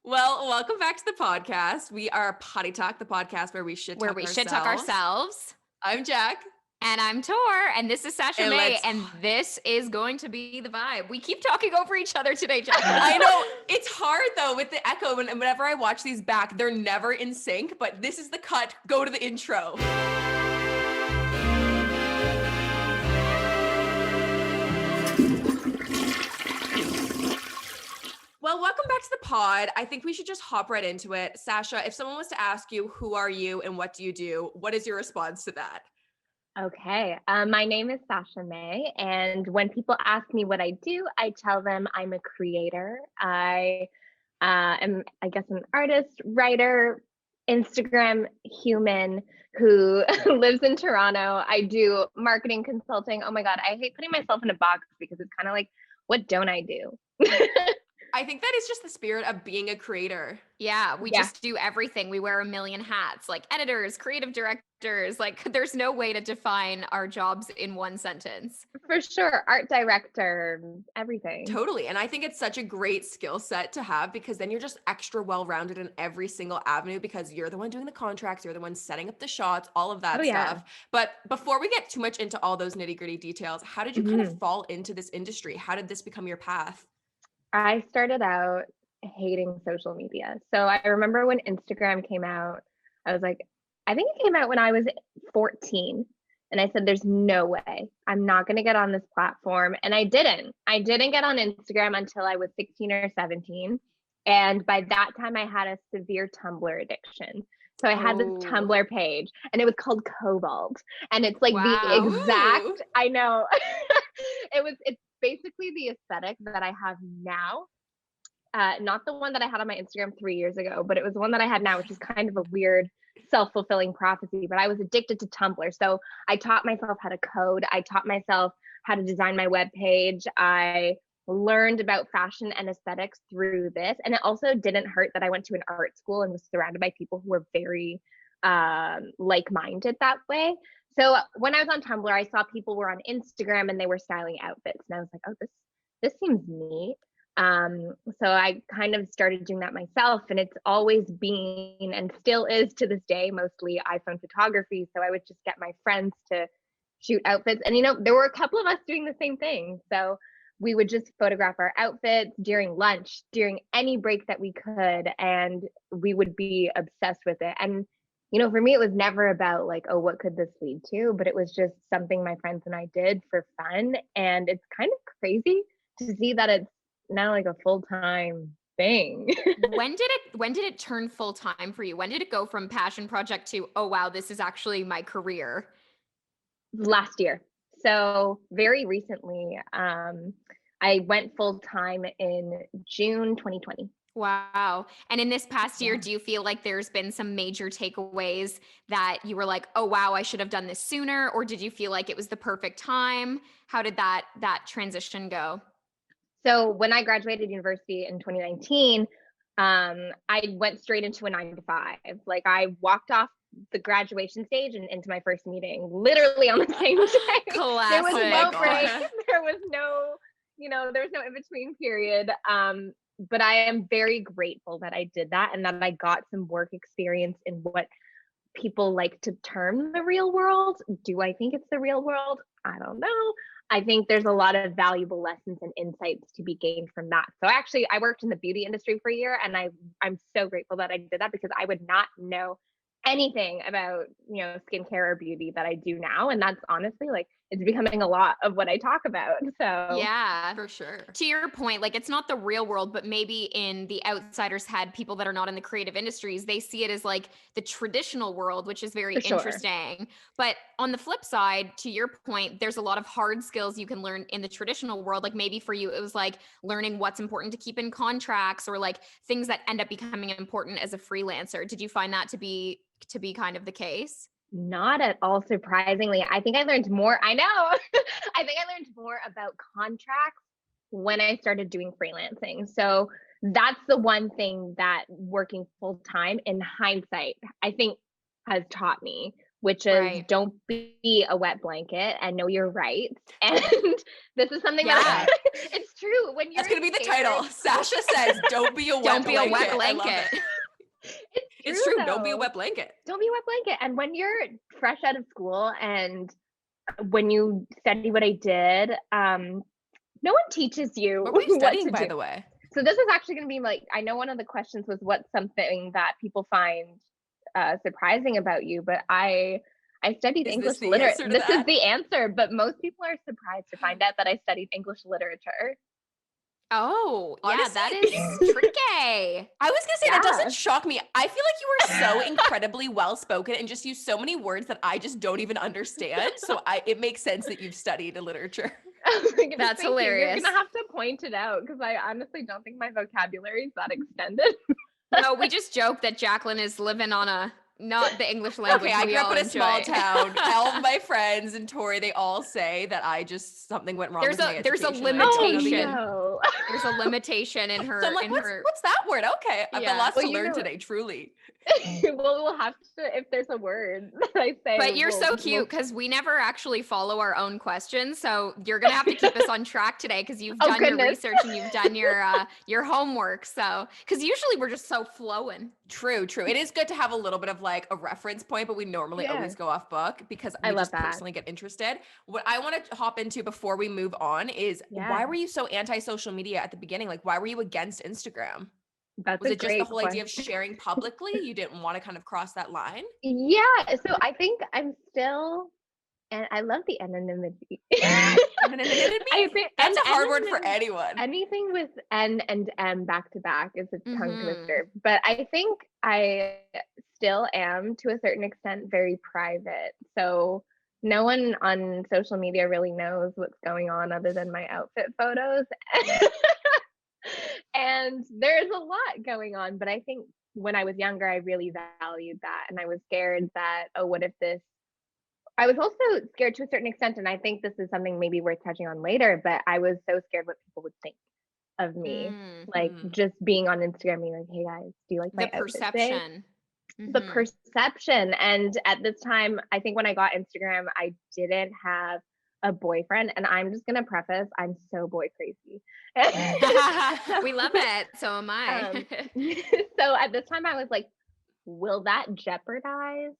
Well, welcome back to the podcast. We are Poddy Talk, the podcast where we should Where talk we ourselves. should talk ourselves. I'm Jack. And I'm Tor, and this is Sasha And Mei, let's- and this is going to be the vibe. We keep talking over each other today, Jack. I know it's hard though with the echo, and whenever I watch these back, they're never in sync, but this is the cut. Go to the intro. Well, welcome back to the pod. I think we should just hop right into it. Sasha, if someone was to ask you, who are you and what do you do? What is your response to that? Okay. My name is Sasha Mei, and when people ask me what I do, I tell them I'm a creator. I am, I guess, an artist, writer, Instagram human who lives in Toronto. I do marketing consulting. Oh my God, I hate putting myself in a box because it's kind of like, what don't I do? I think that is just the spirit of being a creator. Yeah, we just do everything. We wear a million hats, like editors, creative directors. Like, there's no way to define our jobs in one sentence. For sure. Art director, everything. Totally. And I think it's such a great skill set to have because then you're just extra well-rounded in every single avenue because you're the one doing the contracts, you're the one setting up the shots, all of that stuff. But before we get too much into all those nitty-gritty details, how did you kind of fall into this industry? How did this become your path? I started out hating social media. So I remember when Instagram came out, I was like, I think it came out when I was 14. And I said, there's no way I'm not going to get on this platform. And I didn't. I didn't get on Instagram until I was 16 or 17. And by that time, I had a severe Tumblr addiction. So I had this Tumblr page and it was called Cobalt. And it's like the exact, I know, it's basically the aesthetic that I have now. Not the one that I had on my Instagram 3 years ago, but it was the one that I had now, which is kind of a weird self-fulfilling prophecy. But I was addicted to Tumblr. So I taught myself how to code. I taught myself how to design my web page. I learned about fashion and aesthetics through this. And it also didn't hurt that I went to an art school and was surrounded by people who were very like-minded that way. So when I was on Tumblr, I saw people were on Instagram and they were styling outfits. And I was like, oh, this seems neat. So I kind of started doing that myself, and it's always been and still is to this day mostly iPhone photography. So I would just get my friends to shoot outfits, and there were a couple of us doing the same thing. So we would just photograph our outfits during lunch, during any break that we could, and we would be obsessed with it. And for me, it was never about like, oh, what could this lead to? But it was just something my friends and I did for fun. And it's kind of crazy to see that it's now like a full-time thing. When did it turn full-time for you? When did it go from passion project to, oh wow, this is actually my career? Last year. So very recently, I went full-time in June 2020. Wow. And in this past year, do you feel like there's been some major takeaways that you were like, oh, wow, I should have done this sooner? Or did you feel like it was the perfect time? How did that transition go? So when I graduated university in 2019, I went straight into a 9-to-5. Like I walked off the graduation stage and into my first meeting literally on the same day. Classic. There was no break. There was no in-between period. But I am very grateful that I did that and that I got some work experience in what people like to term the real world. Do I think it's the real world? I don't know. I think there's a lot of valuable lessons and insights to be gained from that. So actually, I worked in the beauty industry for a year, and I'm so grateful that I did that because I would not know anything about skincare or beauty that I do now. And that's honestly like it's becoming a lot of what I talk about. So yeah, for sure. To your point, like it's not the real world, but maybe in the outsider's head, people that are not in the creative industries, they see it as like the traditional world, which is very interesting. But on the flip side, to your point, there's a lot of hard skills you can learn in the traditional world. Like maybe for you, it was like learning what's important to keep in contracts or like things that end up becoming important as a freelancer. Did you find that to be kind of the case? Not at all, surprisingly. I think I learned more. I know. I think I learned more about contracts when I started doing freelancing. So that's the one thing that working full time in hindsight, I think has taught me which is don't be a wet blanket and know your rights. And this is something that it's true. When you're That's going to be the title. Sasha says, don't be a wet blanket. Don't be a wet blanket. It's true. Don't be a wet blanket. Don't be a wet blanket. And when you're fresh out of school and when you study what I did, no one teaches you what were you studying, by the way? So this is actually going to be like, I know one of the questions was what's something that people find surprising about you, but I studied English literature. This is the answer, but most people are surprised to find out that I studied English literature. Oh, honestly, yeah, that is tricky. I was gonna say that doesn't shock me. I feel like you are so incredibly well spoken and just use so many words that I just don't even understand. So it makes sense that you've studied literature. Oh my goodness, that's hilarious. You're gonna have to point it out because I honestly don't think my vocabulary is that extended. No, we just joke that Jaclyn is living on not the English language. Okay, I grew up in a small town. All of my friends and Tori, they all say that something went wrong. There's a limitation. Oh, no. There's a limitation in her. So I'm like, what's that word? Okay, I've got lots to learn today. Truly. Well, we'll have to if there's a word that I say. But you're so cute because we never actually follow our own questions, so you're gonna have to keep us on track today because you've done your research and you've done your homework. So because usually we're just so flowing. True. It is good to have a little bit of like a reference point, but we normally always go off book because I just personally get interested. What I want to hop into before we move on is why were you so anti-social media at the beginning? Like, why were you against Instagram? Was it just the whole idea of sharing publicly? You didn't want to kind of cross that line? Yeah. So I think I'm still, and I love the anonymity. Anonymity? That's a hard word for anyone. Anything with N and M back to back is a tongue twister. But I think I still am, to a certain extent, very private. So no one on social media really knows what's going on other than my outfit photos. And there's a lot going on, but I think when I was younger, I really valued that. And I was scared that, what if this, I was also scared to a certain extent. And I think this is something maybe worth touching on later, but I was so scared what people would think of me. Like just being on Instagram, being like, hey guys, do you like my perception? The perception. And at this time, I think when I got Instagram, I didn't have a boyfriend, and I'm just gonna preface, I'm so boy crazy. We love it. So am I. So at this time I was like, will that jeopardize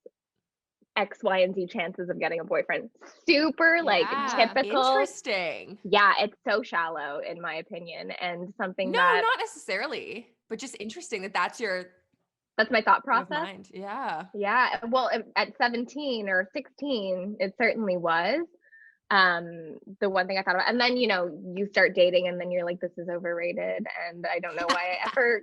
X, Y, and Z chances of getting a boyfriend? Super like typical. Interesting. Yeah, it's so shallow in my opinion, and something not necessarily, but just interesting that's my thought process. Yeah. Well, at 17 or 16 it certainly was the one thing I thought about. And then you start dating and then you're like, this is overrated, and I don't know why I ever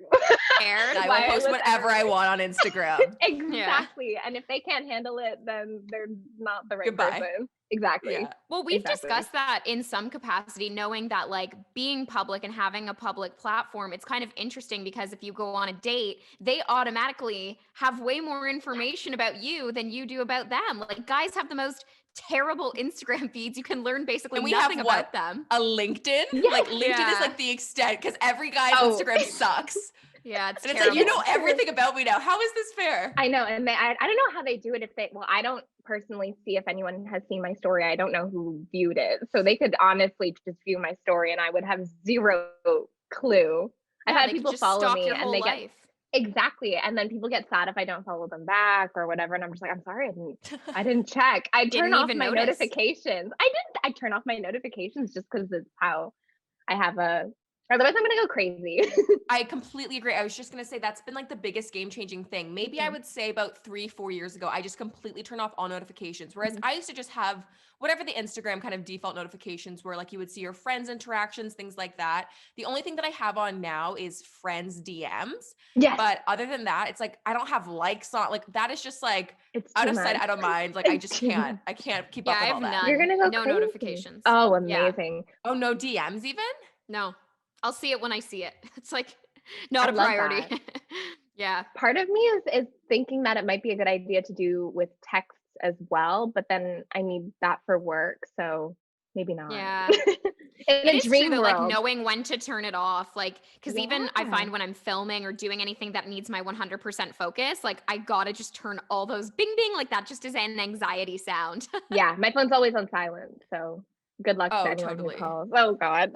cared. I will post whatever I want on Instagram. Exactly. And if they can't handle it, then they're not the right person. Exactly. Yeah. Well, we've discussed that in some capacity, knowing that like being public and having a public platform, it's kind of interesting because if you go on a date, they automatically have way more information about you than you do about them. Like guys have the most terrible Instagram feeds. You can learn basically nothing about them. A LinkedIn? Yeah. Like LinkedIn is like the extent, because every guy's Instagram sucks. Yeah, it's like, you know everything about me now. How is this fair? I know. And I don't know how they do it I don't personally see if anyone has seen my story. I don't know who viewed it. So they could honestly just view my story and I would have zero clue. Yeah, I've had people follow me and they get exactly. And then people get sad if I don't follow them back or whatever. And I'm just like, I'm sorry, I didn't check. I turn off my notifications. I turn off my notifications just because it's how I have otherwise I'm gonna go crazy. I completely agree. I was just gonna say that's been like the biggest game-changing thing. Maybe I would say about 3-4 years ago, I just completely turned off all notifications. Whereas I used to just have whatever the Instagram kind of default notifications were, like you would see your friends' interactions, things like that. The only thing that I have on now is friends' DMs. Yes. But other than that, it's like I don't have likes on, like that is just like it's out of sight, out of mind. Like I just can't. I can't keep up with all that. None. You're gonna go no crazy. Notifications. Oh, amazing. Yeah. Oh, no DMs even? No. I'll see it when I see it. It's like not a priority. Yeah. Part of me is thinking that it might be a good idea to do with texts as well, but then I need that for work, so maybe not. Yeah. In It a is true dream though, like world. knowing when to turn it off. Like, because even I Yeah. find when I'm filming or doing anything that needs my 100% focus, like I gotta just turn all those bing bing, like that just is an anxiety sound. Yeah, my phone's always on silent, so good luck to Oh, anyone who totally. calls. Oh God.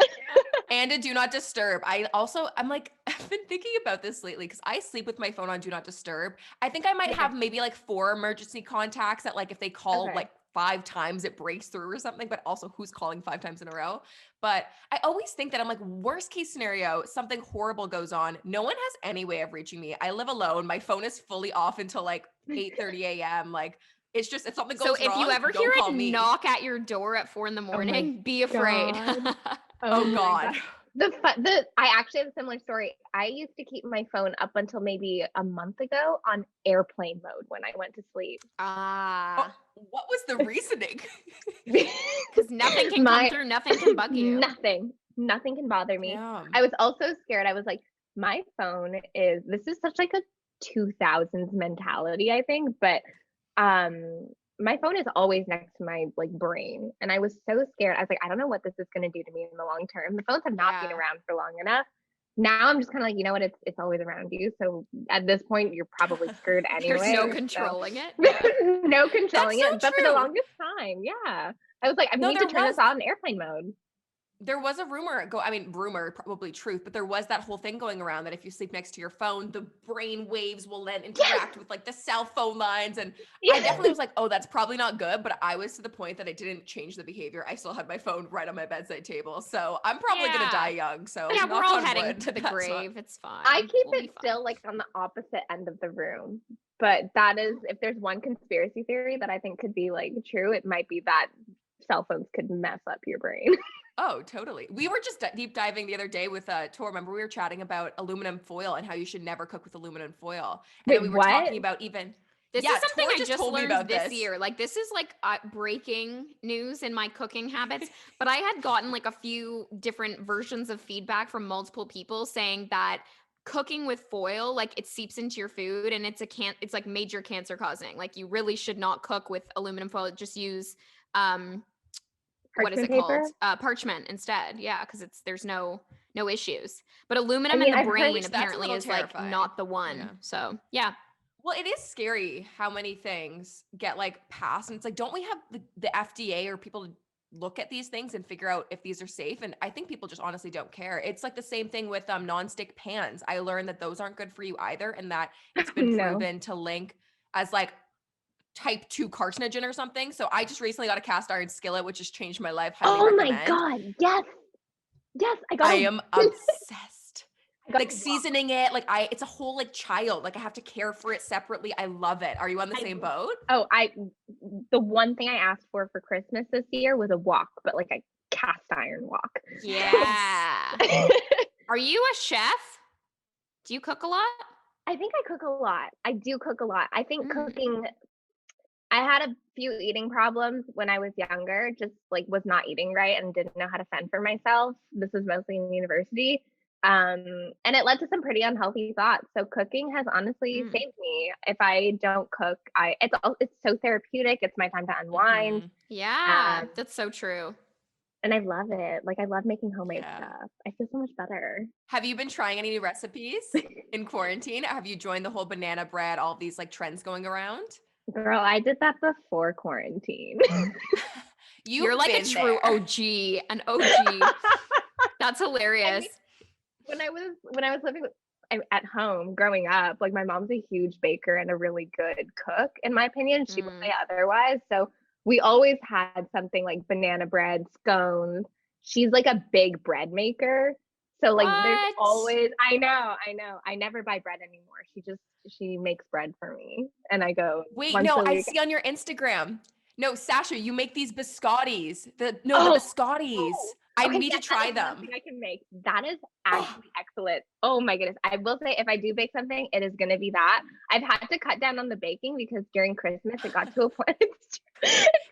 And a do not disturb. I'm like, I've been thinking about this lately because I sleep with my phone on do not disturb. I think I might Okay. have maybe like 4 emergency contacts that like if they call Okay. like 5 times it breaks through or something, but also who's calling 5 times in a row. But I always think that I'm like, worst case scenario, something horrible goes on. No one has any way of reaching me. I live alone. My phone is fully off until like 8:30 a.m. Like it's just if something So goes if you wrong, ever hear don't call a me. knock at your door at 4 Oh my a.m, be afraid. God. Oh my God. I actually have a similar story. I used to keep my phone up until maybe a month ago on airplane mode when I went to sleep. Oh, what was the reasoning? Because nothing can come through, nothing can bug you. Nothing can bother me. Damn. I was also scared. I was like, my phone this is such like a 2000s mentality, I think, but my phone is always next to my like brain, and I was so scared. I was like, I don't know what this is going to do to me in the long term. The phones have not been around for long enough. Now I'm just kind of like, you know what, it's always around you, so at this point you're probably screwed anyway. There's no so. controlling it. No controlling That's so it, but for the true. longest time, yeah, I was like, I No, need to turn this on airplane mode. There was a rumor rumor, probably truth, but there was that whole thing going around that if you sleep next to your phone, the brain waves will then interact with like the cell phone lines. And I definitely was like, oh, that's probably not good. But I was to the point that I didn't change the behavior. I still had my phone right on my bedside table. So I'm probably going to die young. So yeah, we're knock all on heading wood, to the that's grave. It's fine. I keep We'll it still like on the opposite end of the room. But that is, if there's one conspiracy theory that I think could be like true, it might be that cell phones could mess up your brain. Oh, totally. We were just deep diving the other day with Tor. Remember, we were chatting about aluminum foil and how you should never cook with aluminum foil. And Wait, then we were what? talking about even. This Yeah, is something Tor I just told me learned about this year. Like this is like breaking news in my cooking habits. But I had gotten like a few different versions of feedback from multiple people saying that cooking with foil, like it seeps into your food and it's like major cancer causing. Like you really should not cook with aluminum foil. Just use what is it paper? called? Parchment instead. Yeah, because there's no issues. But aluminum I mean, in the I've heard- brain Which that's a apparently little is like terrifying. not the one. Yeah. So yeah. Well, it is scary how many things get like passed. And it's like, don't we have the FDA or people to look at these things and figure out if these are safe? And I think people just honestly don't care. It's like the same thing with nonstick pans. I learned that those aren't good for you either. And that it's been No. proven to link as like type 2 carcinogen or something. So I just recently got a cast iron skillet, which has changed my life. Highly recommend. My God. Yes. I am obsessed. Like seasoning it, like it's a whole like child. Like I have to care for it separately. I love it. Are you on the same boat? Oh, the one thing I asked for Christmas this year was a wok, but like a cast iron wok. Yeah. Are you a chef? Do you cook a lot? I think I cook a lot. I do cook a lot. I think cooking, I had a few eating problems when I was younger, just like was not eating right and didn't know how to fend for myself. This was mostly in university. And it led to some pretty unhealthy thoughts. So cooking has honestly saved me. If I don't cook, it's so therapeutic. It's my time to unwind. Yeah, that's so true. And I love it. Like I love making homemade stuff. I feel so much better. Have you been trying any new recipes in quarantine? Have you joined the whole banana bread, all these like trends going around? Girl, I did that before quarantine. You're like a true OG, an OG. That's hilarious. When I was living at home growing up, like my mom's a huge baker and a really good cook, in my opinion. She would say otherwise. So we always had something like banana bread, scones. She's like a big bread maker. So like there's always, I know. I never buy bread anymore. She makes bread for me. And I go, wait, no, I see on your Instagram. No, Sasha, you make these biscottis. The biscottis. I need to try them. Something I can make. That is actually excellent. Oh my goodness. I will say if I do bake something, it is going to be that. I've had to cut down on the baking because during Christmas it got to a point.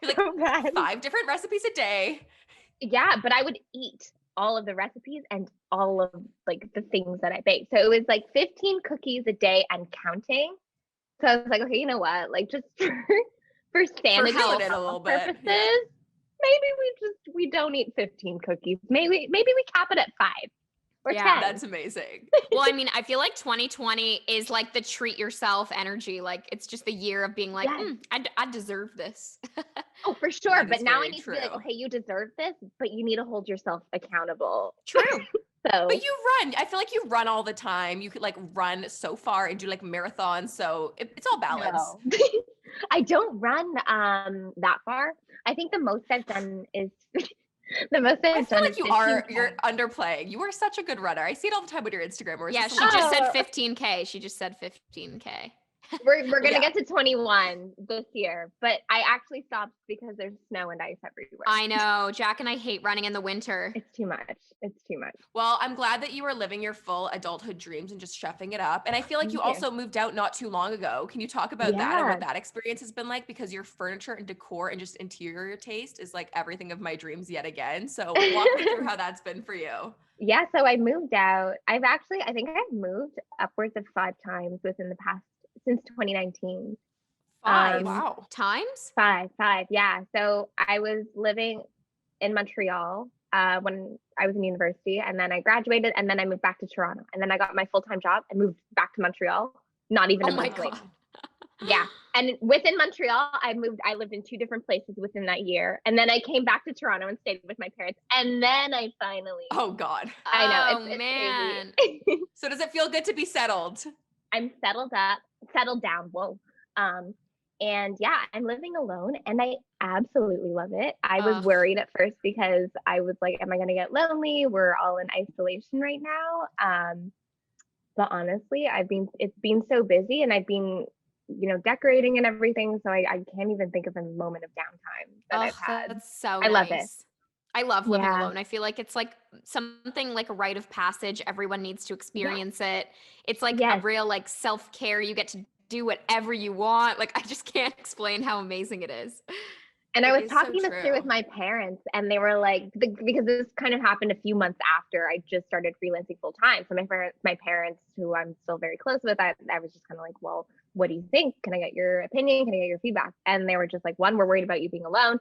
You're like 5 different recipes a day. Yeah, but I would eat all of the recipes and all of like the things that I bake. So it was like 15 cookies a day and counting. So I was like, okay, you know what? Like just for sanity a little purposes. bit. we don't eat 15 cookies. Maybe we cap it at 5 or 10. That's amazing. Well, I mean, I feel like 2020 is like the treat yourself energy. Like it's just the year of being like, Yes. I deserve this. Oh, for sure. That But is now I very need to be like, true. okay, you deserve this, but you need to hold yourself accountable. True. So, But you run. I feel like you run all the time. You could like run so far and do like marathons. So it's all balance. no. I don't run that far. I think the most I've done is the most I I've feel done like is you're 15K. underplaying. You are such a good runner. I see it all the time on your Instagram. Where it's Yeah, just she like, just said Oh. 15K. She just said 15K. We're gonna Yeah. get to 21 this year, but I actually stopped because there's snow and ice everywhere. I know. Jack and I hate running in the winter. It's too much. It's too much. Well, I'm glad that you are living your full adulthood dreams and just chefing it up. And I feel like you Thank you. also moved out not too long ago. Can you talk about that and Yeah. what that experience has been like? Because your furniture and decor and just interior taste is like everything of my dreams yet again. So walk me through how that's been for you. Yeah, so I moved out. I think I've moved upwards of 5 times within the past since 2019. 5. Um, Wow. Times? Five, yeah. So I was living in Montreal when I was in university, and then I graduated, and then I moved back to Toronto, and then I got my full-time job and moved back to Montreal. Not even Oh a my month later. God. Yeah, and within Montreal, I lived in 2 different places within that year, and then I came back to Toronto and stayed with my parents, and then I finally. Oh God. I know Oh, it's man. crazy. So does it feel good to be settled? I'm settled down. Whoa. And yeah, I'm living alone and I absolutely love it. I was Ugh. worried at first because I was like, am I going to get lonely? We're all in isolation right now. But honestly, it's been so busy and I've been, decorating and everything. So I can't even think of a moment of downtime that I've had. That's so I love it. nice. I love living Yeah. alone. I feel like it's like something like a rite of passage. Everyone needs to experience it. It's like a Yes. real like self-care. You get to do whatever you want. Like I just can't explain how amazing it is. And I It was is so talking this through with true. my parents, and they were like, because this kind of happened a few months after I just started freelancing full time. So my parents, who I'm still very close with, I was just kind of like, well, what do you think? Can I get your opinion? Can I get your feedback? And they were just like, 1, we're worried about you being alone.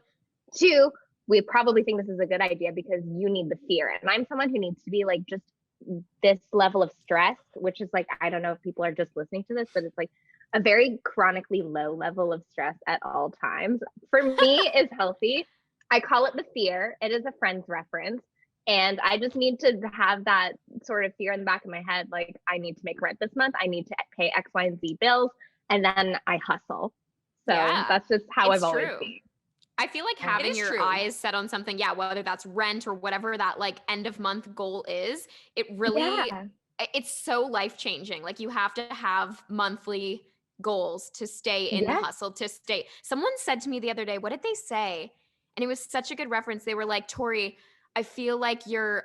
2, we probably think this is a good idea because you need the fear. And I'm someone who needs to be like just this level of stress, which is like, I don't know if people are just listening to this, but it's like a very chronically low level of stress at all times. For me, is healthy. I call it the fear. It is a Friends reference. And I just need to have that sort of fear in the back of my head. Like, I need to make rent this month. I need to pay X, Y, and Z bills. And then I hustle. So Yeah, that's just how it's I've always true. been. I feel like It having is your true. eyes set on something, yeah, whether that's rent or whatever that like end of month goal is, it really, Yeah. it's so life changing. Like you have to have monthly goals to stay in the Yes. hustle, to stay. Someone said to me the other day, what did they say? And it was such a good reference. They were like, Tori, I feel like you're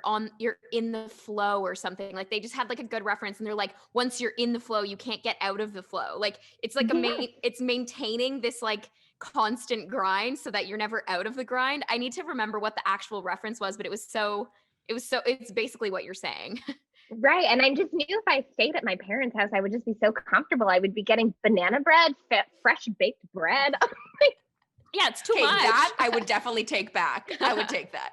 in the flow or something. Like they just had like a good reference and they're like, once you're in the flow, you can't get out of the flow. Like it's like Yes. it's maintaining this like constant grind so that you're never out of the grind. I need to remember what the actual reference was, but it's basically what you're saying. Right. And I just knew if I stayed at my parents' house, I would just be so comfortable. I would be getting banana bread, fresh baked bread. Yeah, it's too Okay, much. that I would definitely take back. I would take that.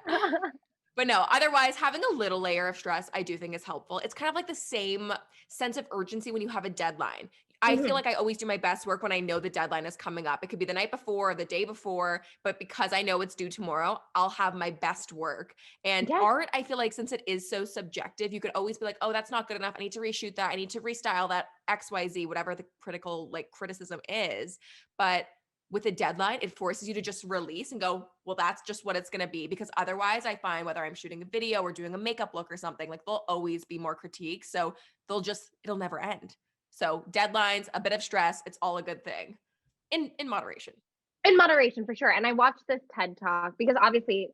But no, otherwise, having a little layer of stress, I do think is helpful. It's kind of like the same sense of urgency when you have a deadline. I feel Mhm. like I always do my best work when I know the deadline is coming up. It could be the night before or the day before, but because I know it's due tomorrow, I'll have my best work. And Yes. art, I feel like since it is so subjective, you could always be like, oh, that's not good enough. I need to reshoot that. I need to restyle that XYZ, whatever the criticism is. But with a deadline, it forces you to just release and go, well, that's just what it's going to be. Because otherwise, I find whether I'm shooting a video or doing a makeup look or something, like there'll always be more critiques. So it'll never end. So deadlines, a bit of stress, it's all a good thing in moderation. In moderation, for sure. And I watched this TED talk because obviously,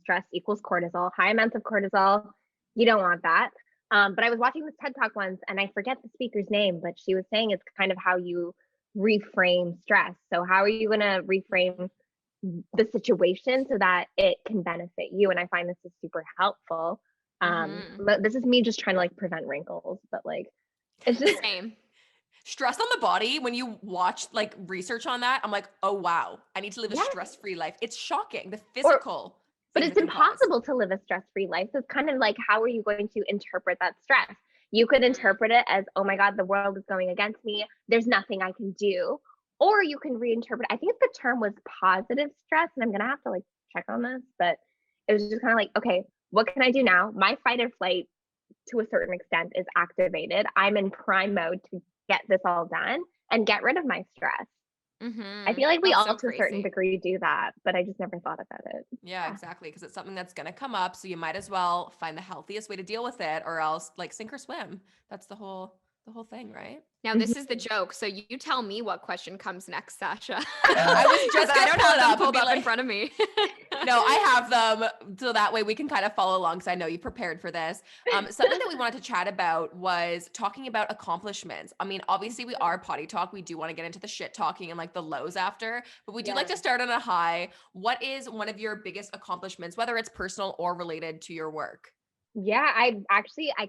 stress equals cortisol, high amounts of cortisol. You don't want that. But I was watching this TED talk once and I forget the speaker's name, but she was saying it's kind of how you reframe stress. So how are you going to reframe the situation so that it can benefit you? And I find this is super helpful. Mhm. But this is me just trying to like prevent wrinkles, but like, it's just Same. stress on the body, when you watch like research on that, I'm like, oh wow, I need to live a Yes. stress-free life. It's shocking, the Or, physical but things it's it can cause. impossible to live a stress-free life. So it's kind of like, how are you going to interpret that stress? You could interpret it as, oh my God, the world is going against me. There's nothing I can do. Or you can reinterpret. I think the term was positive stress, and I'm gonna have to like check on this, but it was just kind of like, okay, what can I do now? My fight or flight, to a certain extent, is activated. I'm in prime mode to get this all done and get rid of my stress. I feel like we That's all, so to a certain crazy. degree, do that, but I just never thought about it. Yeah, exactly. Because it's something that's going to come up. So you might as well find the healthiest way to deal with it, or else like sink or swim. That's the whole thing, right? Now this is the joke. So you tell me what question comes next, Sasha. I was just I gonna don't pull have it them up and pulled be up in like, front of me. no, I have them. So that way we can kind of follow along, because I know you prepared for this. Something that we wanted to chat about was talking about accomplishments. I mean, obviously we are potty talk. We do want to get into the shit talking and like the lows after, but we do like to start on a high. What is one of your biggest accomplishments, whether it's personal or related to your work? Yeah, I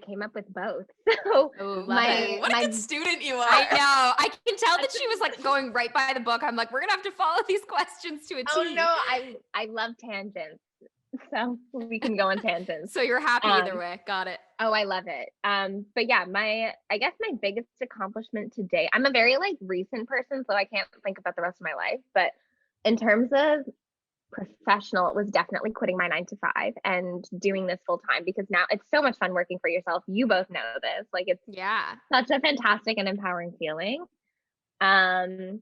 came up with both. So Oh, love my it. What a good student you are. I know. I can tell that she was like going right by the book. I'm like, we're gonna have to follow these questions to a T. Oh no, I love tangents. So we can go on tangents. So you're happy either way. Got it. Oh, I love it. But yeah, I guess my biggest accomplishment today, I'm a very like recent person, so I can't think about the rest of my life. But in terms of professional, it was definitely quitting my 9 to 5 and doing this full time, because now it's so much fun working for yourself. You both know this. Like, it's such a fantastic and empowering feeling. But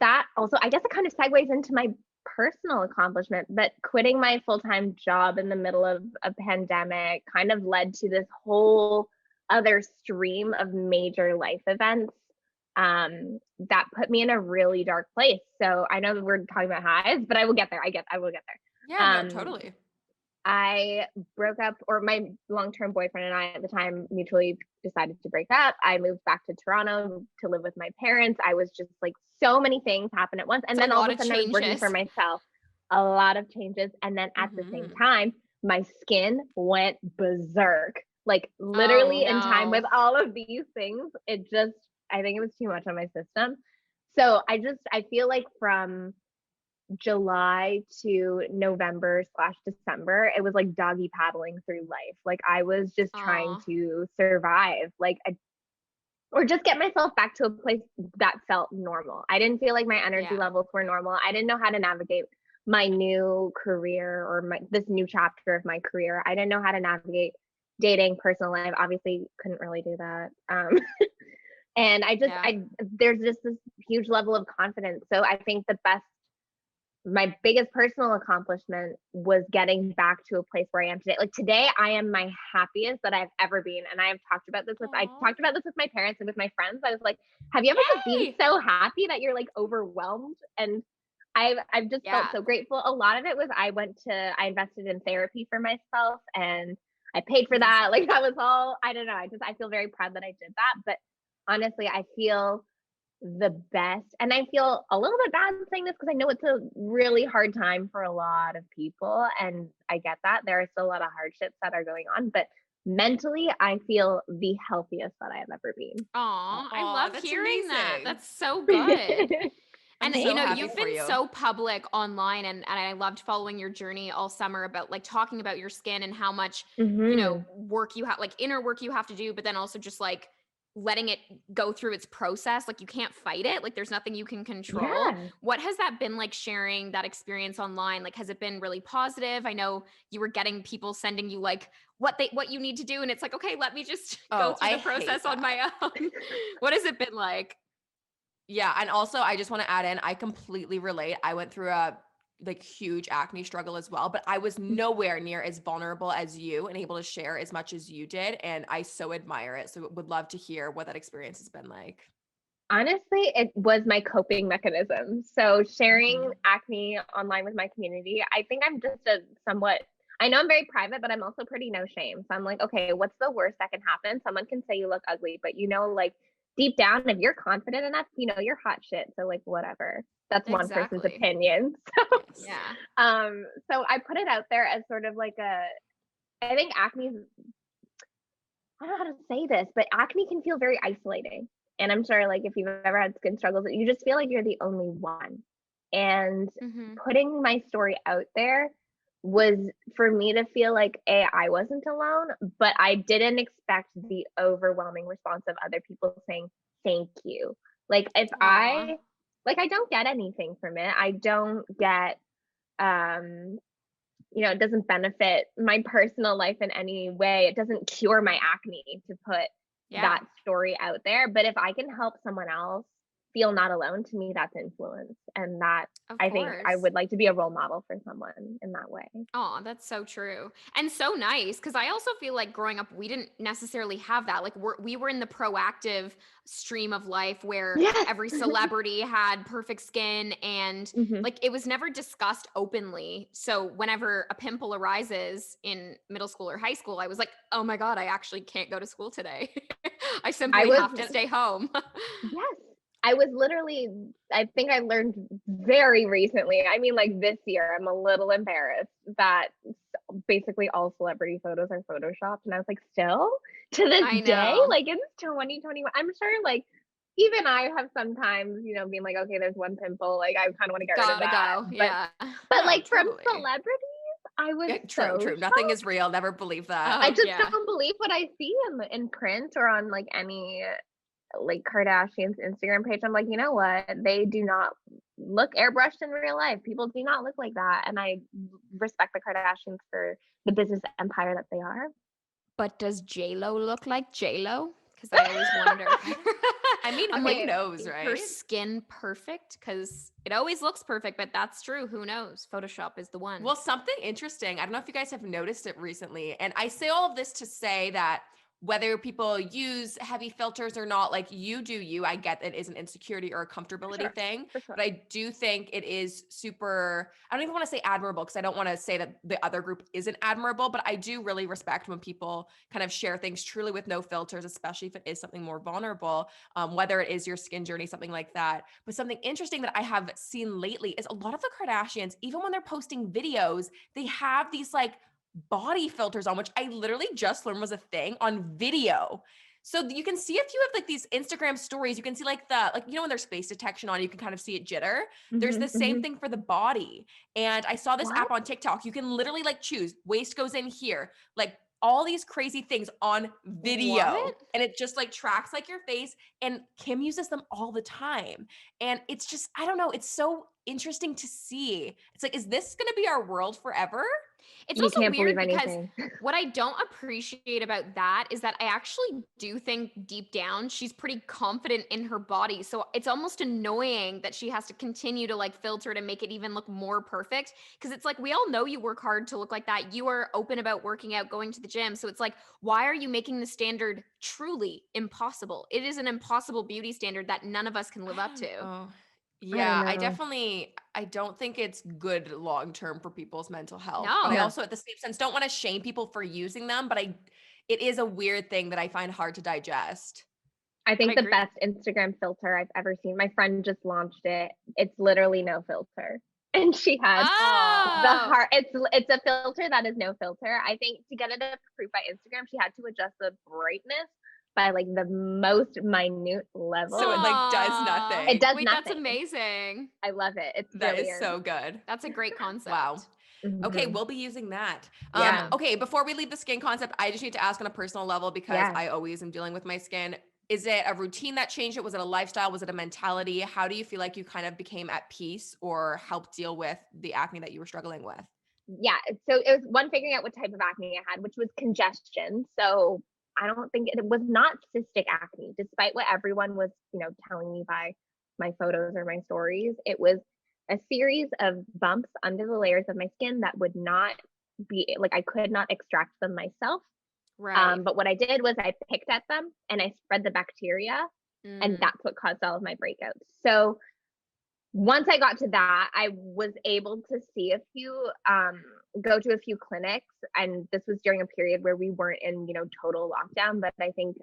that also, I guess it kind of segues into my personal accomplishment, but quitting my full-time job in the middle of a pandemic kind of led to this whole other stream of major life events that put me in a really dark place. So I know that we're talking about highs, but I will get there. I will get there. Yeah, no, totally. I broke up, or my long-term boyfriend and I at the time mutually decided to break up. I moved back to Toronto to live with my parents. I was just like, so many things happened at once. And then all of a sudden I was working for myself. A lot of changes. And then at the same time, my skin went berserk. Like literally in time with all of these things, I think it was too much on my system. So I feel like from July to November/December, it was like doggy paddling through life. Like I was just trying to survive, or just get myself back to a place that felt normal. I didn't feel like my energy levels were normal. I didn't know how to navigate my new career, or this new chapter of my career. I didn't know how to navigate dating, personal life. Obviously couldn't really do that. And there's just this huge level of confidence. So I think my biggest personal accomplishment was getting back to a place where I am today. Like today, I am my happiest that I've ever been. And I talked about this with my parents and with my friends. I was like, have you ever just been so happy that you're like overwhelmed? And I've just felt so grateful. A lot of it was I invested in therapy for myself, and I paid for that. Like that was all, I don't know. I feel very proud that I did that. But honestly, I feel the best, and I feel a little bit bad saying this because I know it's a really hard time for a lot of people, and I get that there are still a lot of hardships that are going on, but mentally I feel the healthiest that I have ever been. I love hearing that. That's so good. And you know, you've been so public online, and I loved following your journey all summer about like talking about your skin and how much you know work you have, like inner work you have to do, but then also just like letting it go through its process. Like you can't fight it. Like there's nothing you can control. What has that been like, sharing that experience online? Like, has it been really positive? I know you were getting people sending you like what you need to do. And it's like, okay, let me just go through the process on my own. What has it been like? Yeah. And also I just want to add in, I completely relate. I went through a huge acne struggle as well, but I was nowhere near as vulnerable as you and able to share as much as you did. And I so admire it. So would love to hear what that experience has been like. Honestly, it was my coping mechanism. So sharing acne online with my community, I think I'm just I know I'm very private, but I'm also pretty no shame. So I'm like, okay, what's the worst that can happen? Someone can say you look ugly, but like deep down, if you're confident enough, you're hot shit. So like, whatever. That's one person's opinion. So I put it out there as sort of like I think acne, I don't know how to say this, but acne can feel very isolating. And I'm sure like if you've ever had skin struggles, you just feel like you're the only one. And Mhm. putting my story out there was for me to feel like I wasn't alone, but I didn't expect the overwhelming response of other people saying thank you. Like if Aw. I don't get anything from it. I don't get um it doesn't benefit my personal life in any way. It doesn't cure my acne to put Yeah, that story out there. But if I can help someone else feel not alone, to me, that's influence. And that of I think I course. would like to be a role model for someone in that way. Oh, that's so true. And so nice because I also feel like growing up, we didn't necessarily have that. Like, we were in the proactive stream of life where Yes. every celebrity had perfect skin and Hmm. like it was never discussed openly. So, whenever a pimple arises in middle school or high school, I was like, oh my God, I actually can't go to school today. I I simply was have to stay home. Yes. I was literally, I think I learned very recently. I mean, like this year, I'm a little embarrassed that basically all celebrity photos are photoshopped. And I was like, still to this I day, know. like in 2021, I'm sure like even I have sometimes, being like, okay, there's one pimple, like I kind of want to get rid of Gotta that. go. But Yeah. No, like from totally. celebrities, I was Yeah, true, so true. Nothing is shocked. real. Never believe that. I Oh, just yeah. don't believe what I see in print or on like any like Kardashian's Instagram page. I'm like, you know what? They do not look airbrushed in real life. People do not look like that. And I respect the Kardashians for the business empire that they are. But does J-Lo look like J-Lo? Because I always wonder. I mean, I'm who like, knows, is her right? skin perfect? Because it always looks perfect, but that's true. Who knows? Photoshop is the one. Well, something interesting. I don't know if you guys have noticed it recently. And I say all of this to say that whether people use heavy filters or not, like you do you, I get it is an insecurity or a For comfortability sure. thing. For sure. But I do think it is super, I don't even want to say admirable because I don't want to say that the other group isn't admirable, but I do really respect when people kind of share things truly with no filters, especially if it is something more vulnerable, whether it is your skin journey, something like that. But something interesting that I have seen lately is a lot of the Kardashians, even when they're posting videos, they have these like body filters on, which I literally just learned was a thing on video. So you can see if you have like these Instagram stories, you can see like when there's face detection on, you can kind of see it jitter. There's Hmm. the same Hmm. thing for the body. And I saw this What? app on TikTok. You can literally like choose waist goes in here, like all these crazy things on What? video. And it just like tracks like your face. And Kim uses them all the time. And it's just, I don't know, it's so interesting to see. It's like, is this going to be our world forever? It's You also can't believe weird because anything. what I don't appreciate about that is that I actually do think deep down she's pretty confident in her body. So it's almost annoying that she has to continue to like filter to make it even look more perfect. Cause it's like, we all know you work hard to look like that. You are open about working out, going to the gym. So it's like, why are you making the standard truly impossible? It is an impossible beauty standard that none of us can live I up don't to. know. I don't Yeah, know. I don't think it's good long term for people's mental health. But I No. No. also, at the same sense, don't want to shame people for using them. But it is a weird thing that I find hard to digest. I I think the agree. best Instagram filter I've ever seen, my friend just launched it. It's literally no filter. And she has the Oh. heart. It's a filter that is no filter. I think to get it approved by Instagram, she had to adjust the brightness by like the most minute So it level. like does Aw. It nothing. does Wait, that's nothing. amazing. I love it. It's That is brilliant. so good. That's a great Wow. concept. Okay, Hmm. we'll be using that. Yeah. Okay, before we leave the skin concept, I just need to ask on a personal level because Yeah. I always am dealing with my skin. Is it a routine that changed it? Was it a lifestyle? Was it a mentality? How do you feel like you kind of became at peace or helped deal with the acne that you were struggling with? Yeah. So it was one figuring out what type of acne I had, which was congestion. So I don't think it was not cystic acne, despite what everyone was, telling me by my photos or my stories. It was a series of bumps under the layers of my skin that would not be like I could not extract them myself. Right. But what I did was I picked at them and I spread the bacteria, and Mm. that's what caused all of my breakouts. So once I got to that, I was able to see a few, go to a few clinics, and this was during a period where we weren't in, total lockdown, but I think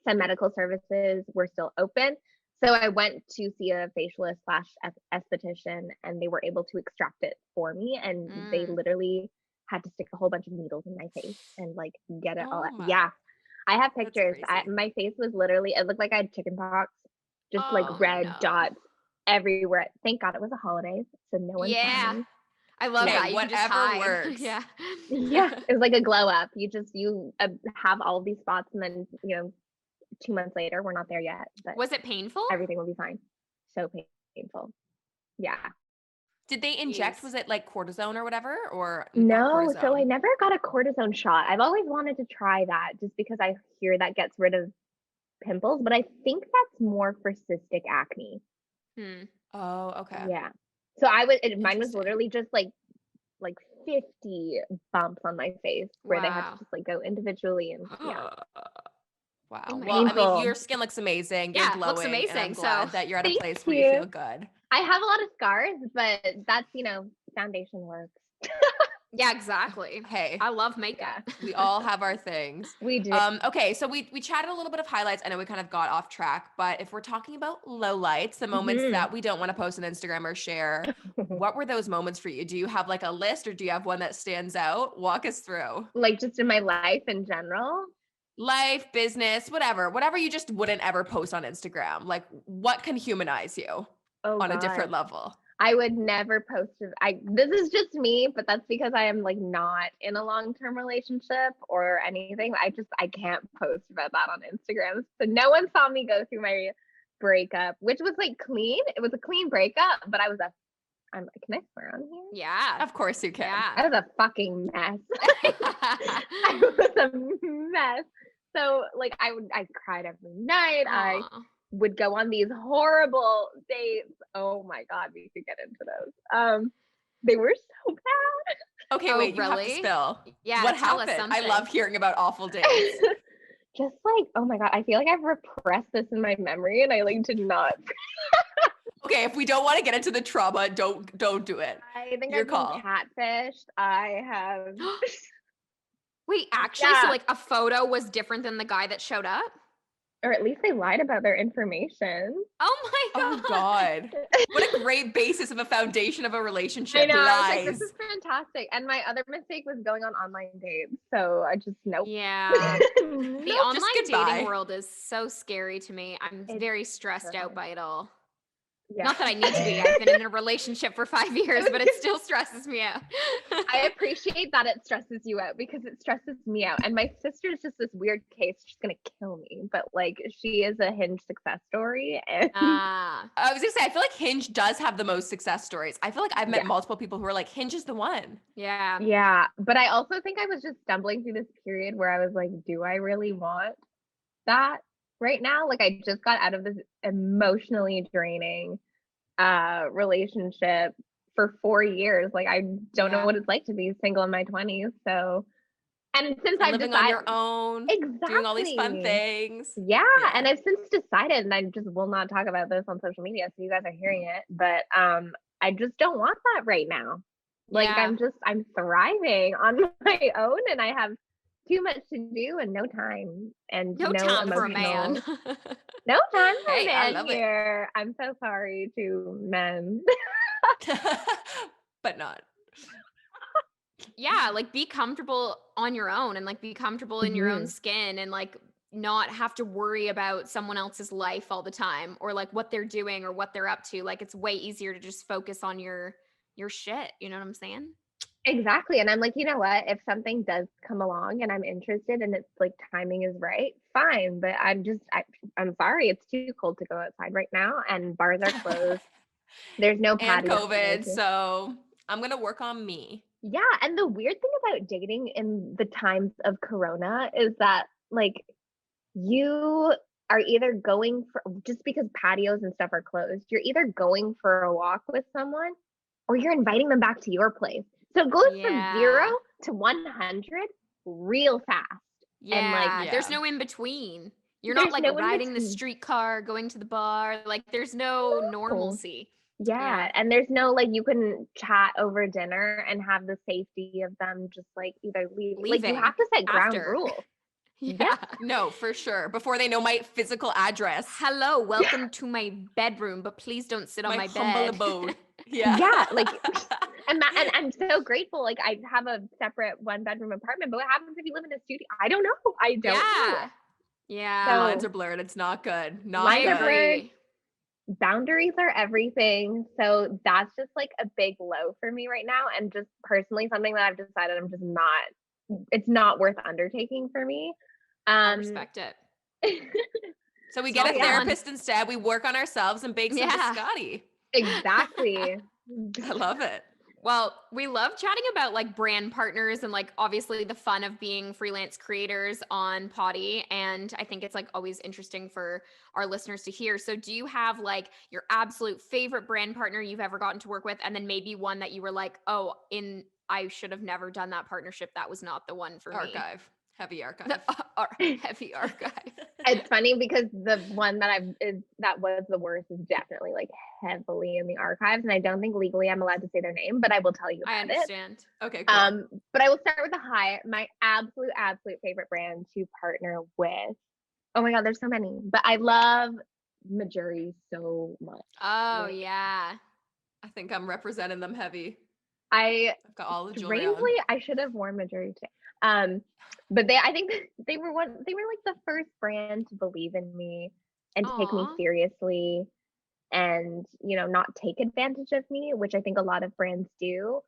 some medical services were still open. So I went to see a facialist slash esthetician, and they were able to extract it for me, and they Mm. literally had to stick a whole bunch of needles in my face and like get it all Oh out. my. Yeah. I have That's pictures. crazy. My face was literally, it looked like I had chicken pox, just like Oh red no. dots everywhere. Thank God it was the holidays, so no one saw Yeah. me. I love Hey, that. You can just whatever hide. works. Yeah. Yeah, it was like a glow up. You have all of these spots, and then 2 months later, we're not there yet, but Was it painful? everything will be fine. So painful. Yeah. Did they inject, Jeez. was it like cortisone or whatever, or not No, so I cortisone? never got a cortisone shot. I've always wanted to try that just because I hear that gets rid of pimples, but I think that's more for cystic acne. Hmm. Oh, okay. Yeah. So mine was Interesting. literally just like 50 bumps on my face where they had to Wow. just like go individually, and yeah. Wow. Oh my Well, I mean, gosh. your Painful. skin looks amazing. You're Yeah, looks glowing, and I'm amazing. So glad that you're at a Thank place where you you. feel good. I have a lot of scars, but that's, foundation works. yeah, exactly. Hey, I love makeup. Yeah, we all have our things. we do. Okay, so we chatted a little bit of highlights. I know we kind of got off track, but if we're talking about lowlights, the moments Mhm. that we don't want to post on Instagram or share, what were those moments for you? Do you have like a list, or do you have one that stands out? Walk us through. Like just in my life in general. Life, business, whatever you just wouldn't ever post on Instagram. Like, what can humanize you Oh on a different God. level? I would never post it. This is just me, but that's because I am like not in a long-term relationship or anything. I can't post about that on Instagram. So no one saw me go through my breakup, which was like clean. It was a clean breakup, but can I swear on here? yeah. Of course you can. Yeah. I was a fucking mess. I was a mess. So like I cried every night. I Aw. would go on these horrible dates. Oh my God, we could get into those. They were so bad. Okay, Oh, wait, you have to really? spill. Yeah, What tell us happened? I something. love hearing about awful dates. Just like, oh my God, I feel like I've repressed this in my memory, and I like did not. Okay, if we don't want to get into the trauma, don't do it. I think Your I've been call. catfished. I have. Wait, actually, so Yeah, like a photo was different than the guy that showed up? or at least they lied about their information. Oh my Oh God. God. What a great basis of a foundation of a I relationship. know. I was like, this Lies. is fantastic. And my other mistake was going on online dates. So I just, nope. Yeah. The Nope. online Just dating goodbye. world is so scary to me. I'm It's very stressed out terrifying. by it all. Yeah. Not that I need to be. I've been in a relationship for 5 years, but it still stresses me out. I appreciate that it stresses you out because it stresses me out. And my sister's just this weird case. She's going to kill me. But like, she is a Hinge success story. And Ah, I was gonna say, I feel like Hinge does have the most success stories. I feel like I've met yeah. multiple people who are like, Hinge is the one. yeah. Yeah. But I also think I was just stumbling through this period where I was like, do I really want that right now? Like, I just got out of this emotionally draining relationship for 4 years. Like, I don't know Yeah. what it's like to be single in my 20s. So, and since And I've living on decided, your own, doing all these fun exactly. things. Yeah, Yeah. and I've since decided, and I just will not talk about this on social media, so you guys are hearing it, but I just don't want that right now. Like, Yeah. I'm thriving on my own, and I have too much to do and no time and No no time for a man. emotional, no time for a Hey, I man love here. I'm so sorry to men. it. But not. Yeah, like be comfortable on your own and like be comfortable in your own Mhm. skin and like not have to worry about someone else's life all the time or like what they're doing or what they're up to. Like it's way easier to just focus on your shit, you know what I'm saying? Exactly. And I'm like, you know what? If something does come along and I'm interested and it's like timing is right, fine. But I'm sorry, it's too cold to go outside right now and bars are closed. There's no And patio to go COVID, to. so I'm gonna work on me. Yeah. And the weird thing about dating in the times of Corona is that like you are either going for, just because patios and stuff are closed, you're either going for a walk with someone or you're inviting them back to your place. So it goes from 0 Yeah. to 100 real fast. And like, Yeah. There's Yeah. no in between. You're not there's like no in riding the between. streetcar, going to the bar. Like there's no No. normalcy. Yeah. Yeah. And there's no like, you can chat over dinner and have the safety of them just like either leave. Like, you Leaving have to set ground after. rules. Yeah. No, for sure. Before they know my physical address, Hello, welcome to my bedroom, but please don't sit on my my humble bed. abode. Yeah, like, and I'm so grateful. Like, I have a separate 1-bedroom apartment, but what happens if you live in a studio? I don't know. I don't know. Yeah. The lines So are blurred. It's not good. Not I good. agree. Boundaries are everything. So that's just like a big low for me right now. And just personally, something that I've decided I'm just not, it's not worth undertaking for me. I respect it. So we It's get not a fun. therapist instead. We work on ourselves and bake some Yeah. biscotti. Exactly. I love it. Well, we love chatting about like brand partners and like obviously the fun of being freelance creators on Poddy. And I think it's like always interesting for our listeners to hear. So do you have like your absolute favorite brand partner you've ever gotten to work with? And then maybe one that you were like, oh, I should have never done that partnership. That was not the one for me. Archive. Heavy archive. Heavy archive. It's funny because the one that that was the worst is definitely like heavily in the archives, and I don't think legally I'm allowed to say their name, but I will tell you about I understand. Okay, cool. But I will start with my absolute favorite brand to partner with. Oh my God, there's so many, but I love Majuri so much. Oh Like, yeah. I think I'm representing them heavy. I've got all the jewelry strangely, on. I should have worn Majuri today. But I think they were like the first brand to believe in me and take me Aw. seriously and, not take advantage of me, which I think a lot of brands do.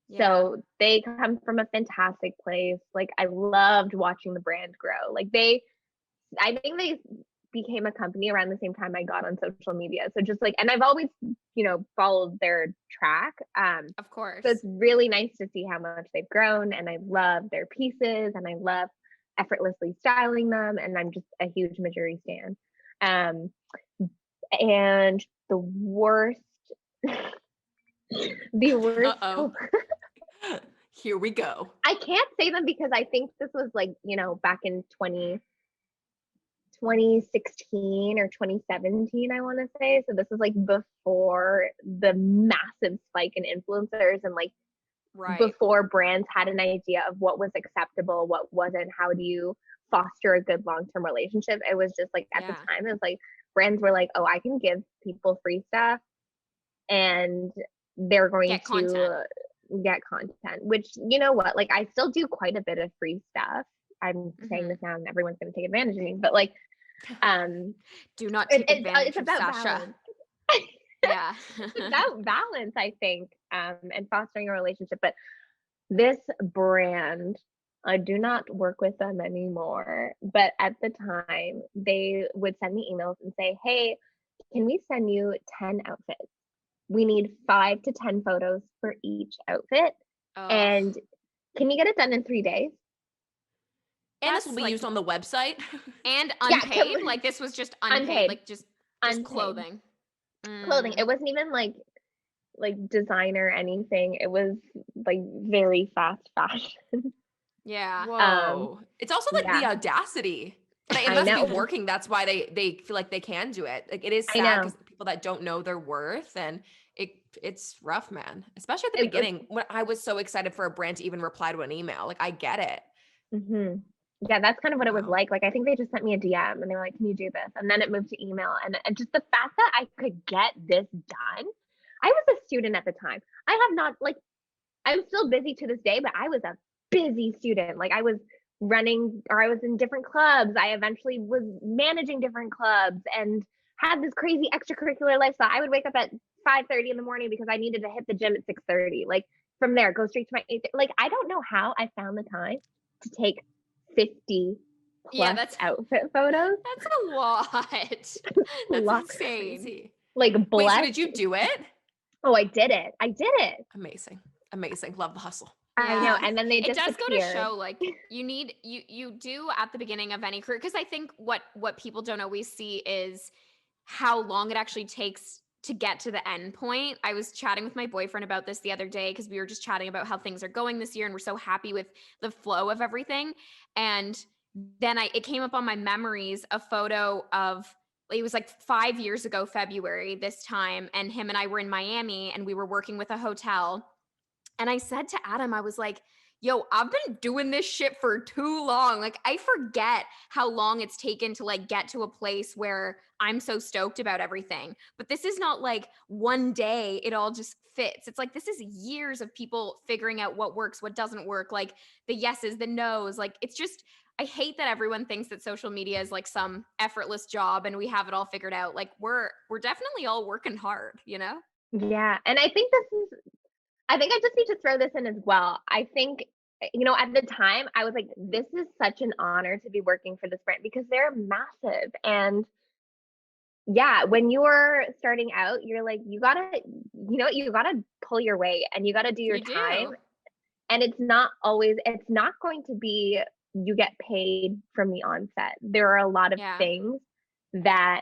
Yeah. So they come from a fantastic place. Like, I loved watching the brand grow. Like, I think they became a company around the same time I got on social media. So just like, and I've always, followed their track. Of course. So it's really nice to see how much they've grown, and I love their pieces, and I love effortlessly styling them, and I'm just a huge Majuri stan. And the worst, the worst. Uh-oh. Here we go. I can't say them because I think this was like, back in 2016 or 2017, I want to say. So this is like before the massive spike in influencers and like before brands had an idea of what was acceptable, what wasn't, how do you foster a good long-term relationship. It was just like at the time, it was like brands were like, oh, I can give people free stuff and they're going get to get content, which, you know what, like I still do quite a bit of free stuff. I'm saying this now and everyone's going to take advantage of me, but like, do not take advantage it's of about Sasha. balance. Yeah. It's about balance, I think, and fostering a relationship. But this brand, I do not work with them anymore. But at the time, they would send me emails and say, hey, can we send you 10 outfits? We need 5 to 10 photos for each outfit. Oh. And can you get it done in 3 days? And this will be used on the website. And unpaid? Like this was just unpaid. Like just unpaid. Clothing. Clothing. It wasn't even like designer anything. It was like very fast fashion. Yeah. Whoa. It's also like the audacity. But it must be working. That's why they feel like they can do it. Like it is sad because people that don't know their worth, and it's rough, man. Especially at the beginning when I was so excited for a brand to even reply to an email. Like I get it. Mm-hmm. Yeah, that's kind of what it was like. Like I think they just sent me a DM and they were like, "Can you do this?" And then it moved to email, and just the fact that I could get this done. I was a student at the time. I have not I'm still busy to this day, but I was a busy student. Like I was running, or I was in different clubs. I eventually was managing different clubs and had this crazy extracurricular lifestyle. I would wake up at 5:30 in the morning because I needed to hit the gym at 6:30. Like from there, go straight to my 8. Like I don't know how I found the time to take 50 plus outfit photos. That's a lot. That's insane. Crazy. Like wait, so did you do it? Oh, I did it. Amazing. Love the hustle. I know. And then they it just does go to show like you do at the beginning of any career, because I think what people don't always see is how long it actually takes to get to the end point. I was chatting with my boyfriend about this the other day because we were just chatting about how things are going this year and we're so happy with the flow of everything. And then it came up on my memories, a photo of, it was like 5 years ago, February this time, and him and I were in Miami and we were working with a hotel. And I said to Adam, I was like, yo, I've been doing this shit for too long. Like, I forget how long it's taken to like get to a place where I'm so stoked about everything. But this is not like one day it all just fits. It's like this is years of people figuring out what works, what doesn't work, like the yeses, the nos. Like, it's just, I hate that everyone thinks that social media is like some effortless job and we have it all figured out. Like, we're definitely all working hard, you know? Yeah. And I think I just need to throw this in as well. I think, at the time I was like, this is such an honor to be working for this brand because they're massive. And yeah, when you're starting out, you're like, you gotta pull your weight and you gotta do your You time. do. And it's not going to be you get paid from the onset. There are a lot of Yeah. things that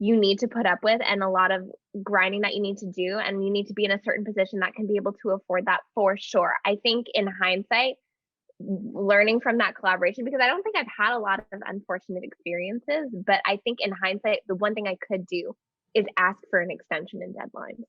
you need to put up with and a lot of grinding that you need to do, and you need to be in a certain position that can be able to afford that for sure. I think in hindsight, learning from that collaboration, because I don't think I've had a lot of unfortunate experiences, but I think in hindsight, the one thing I could do is ask for an extension in deadlines.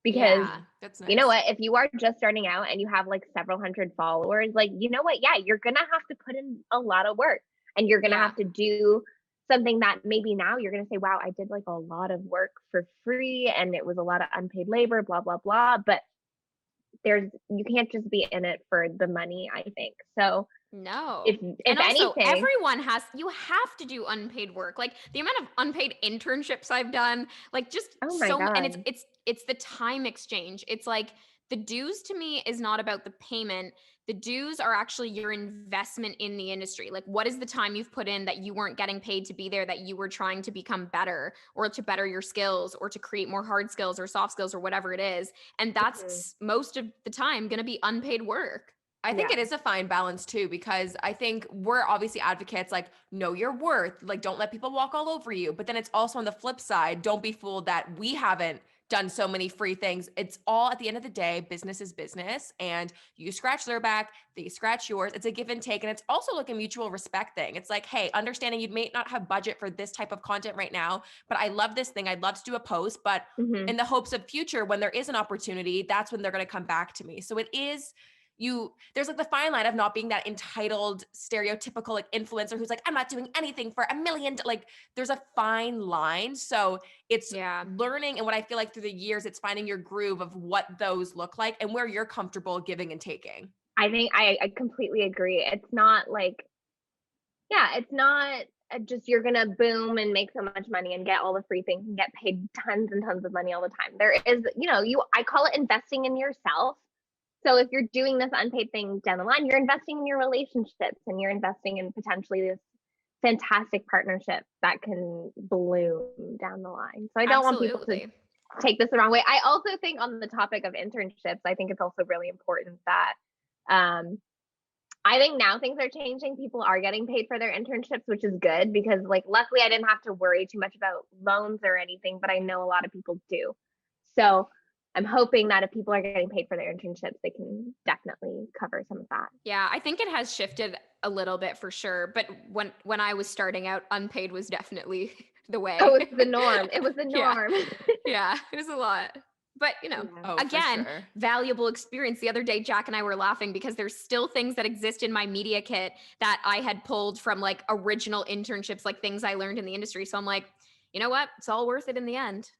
Because Yeah. That's you know nice. what, if you are just starting out and you have like several hundred followers, like, you know what, yeah, you're gonna have to put in a lot of work, and you're gonna Yeah. have to do something that maybe now you're gonna say, wow, I did like a lot of work for free and it was a lot of unpaid labor, blah blah blah. But you can't just be in it for the money, I think. So if No. if And also, anything, everyone you have to do unpaid work. Like the amount of unpaid internships I've done, like just oh my so, and god, it's the time exchange. It's like the dues to me is not about the payment. The dues are actually your investment in the industry. Like, what is the time you've put in that you weren't getting paid to be there, that you were trying to become better or to better your skills or to create more hard skills or soft skills or whatever it is. And that's mhm, most of the time going to be unpaid work. I think yeah, it is a fine balance too, because I think we're obviously advocates like, know your worth, like, don't let people walk all over you. But then it's also on the flip side, don't be fooled that we haven't done so many free things. It's all at the end of the day, business is business, and you scratch their back, they scratch yours. It's a give and take. And it's also like a mutual respect thing. It's like, hey, understanding you may not have budget for this type of content right now, but I love this thing. I'd love to do a post, but mhm, in the hopes of future, when there is an opportunity, that's when they're going to come back to me. So it is there's like the fine line of not being that entitled stereotypical like influencer who's like, I'm not doing anything for a million, like there's a fine line. So it's Yeah. learning, and what I feel like through the years, it's finding your groove of what those look like and where you're comfortable giving and taking. I think I completely agree. It's not like, yeah, it's not just you're gonna boom and make so much money and get all the free things and get paid tons and tons of money all the time. There is, I call it investing in yourself. So if you're doing this unpaid thing down the line, you're investing in your relationships and you're investing in potentially this fantastic partnership that can bloom down the line. So I don't want people to Absolutely. take this the wrong way. I also think on the topic of internships, I think it's also really important that um, I think now things are changing. People are getting paid for their internships, which is good because, like, luckily I didn't have to worry too much about loans or anything, but I know a lot of people do. So I'm hoping that if people are getting paid for their internships, they can definitely cover some of that. Yeah, I think it has shifted a little bit for sure, but when I was starting out, unpaid was definitely the Oh, way. it's the norm. It was the Yeah. norm. Yeah, it was a lot. But, Yeah. Oh, for again, sure. valuable experience. The other day, Jack and I were laughing because there's still things that exist in my media kit that I had pulled from like original internships, like things I learned in the industry. So I'm like, you know what? It's all worth it in the end.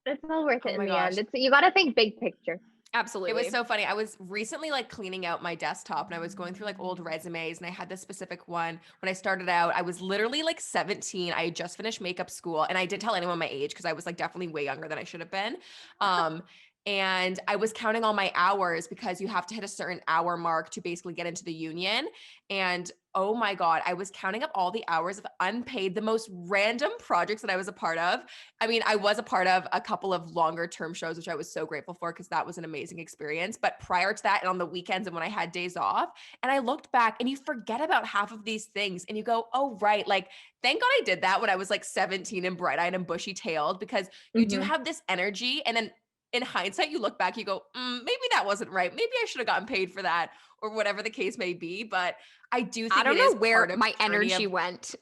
It's all worth Oh it in my the end. gosh. It's you got to think big picture. It was Absolutely. so funny. I was recently like cleaning out my desktop and I was going through like old resumes, and I had this specific one. When I started out, I was literally like 17. I had just finished makeup school, and I didn't tell anyone my age because I was like definitely way younger than I should have been. Um, and I was counting all my hours because you have to hit a certain hour mark to basically get into the union. And oh my God, I was counting up all the hours of unpaid, the most random projects that I was a part of. I mean, I was a part of a couple of longer term shows, which I was so grateful for because that was an amazing experience. But prior to that, and on the weekends and when I had days off, and I looked back and you forget about half of these things and you go, oh, right. Like, thank God I did that when I was like 17 and bright eyed and bushy tailed, because you do Hmm. have this energy. And then in hindsight, you look back, you go, maybe that wasn't right. Maybe I should have gotten paid for that, or whatever the case may be. But I do I think it don't is know where part of my the journey energy of, went.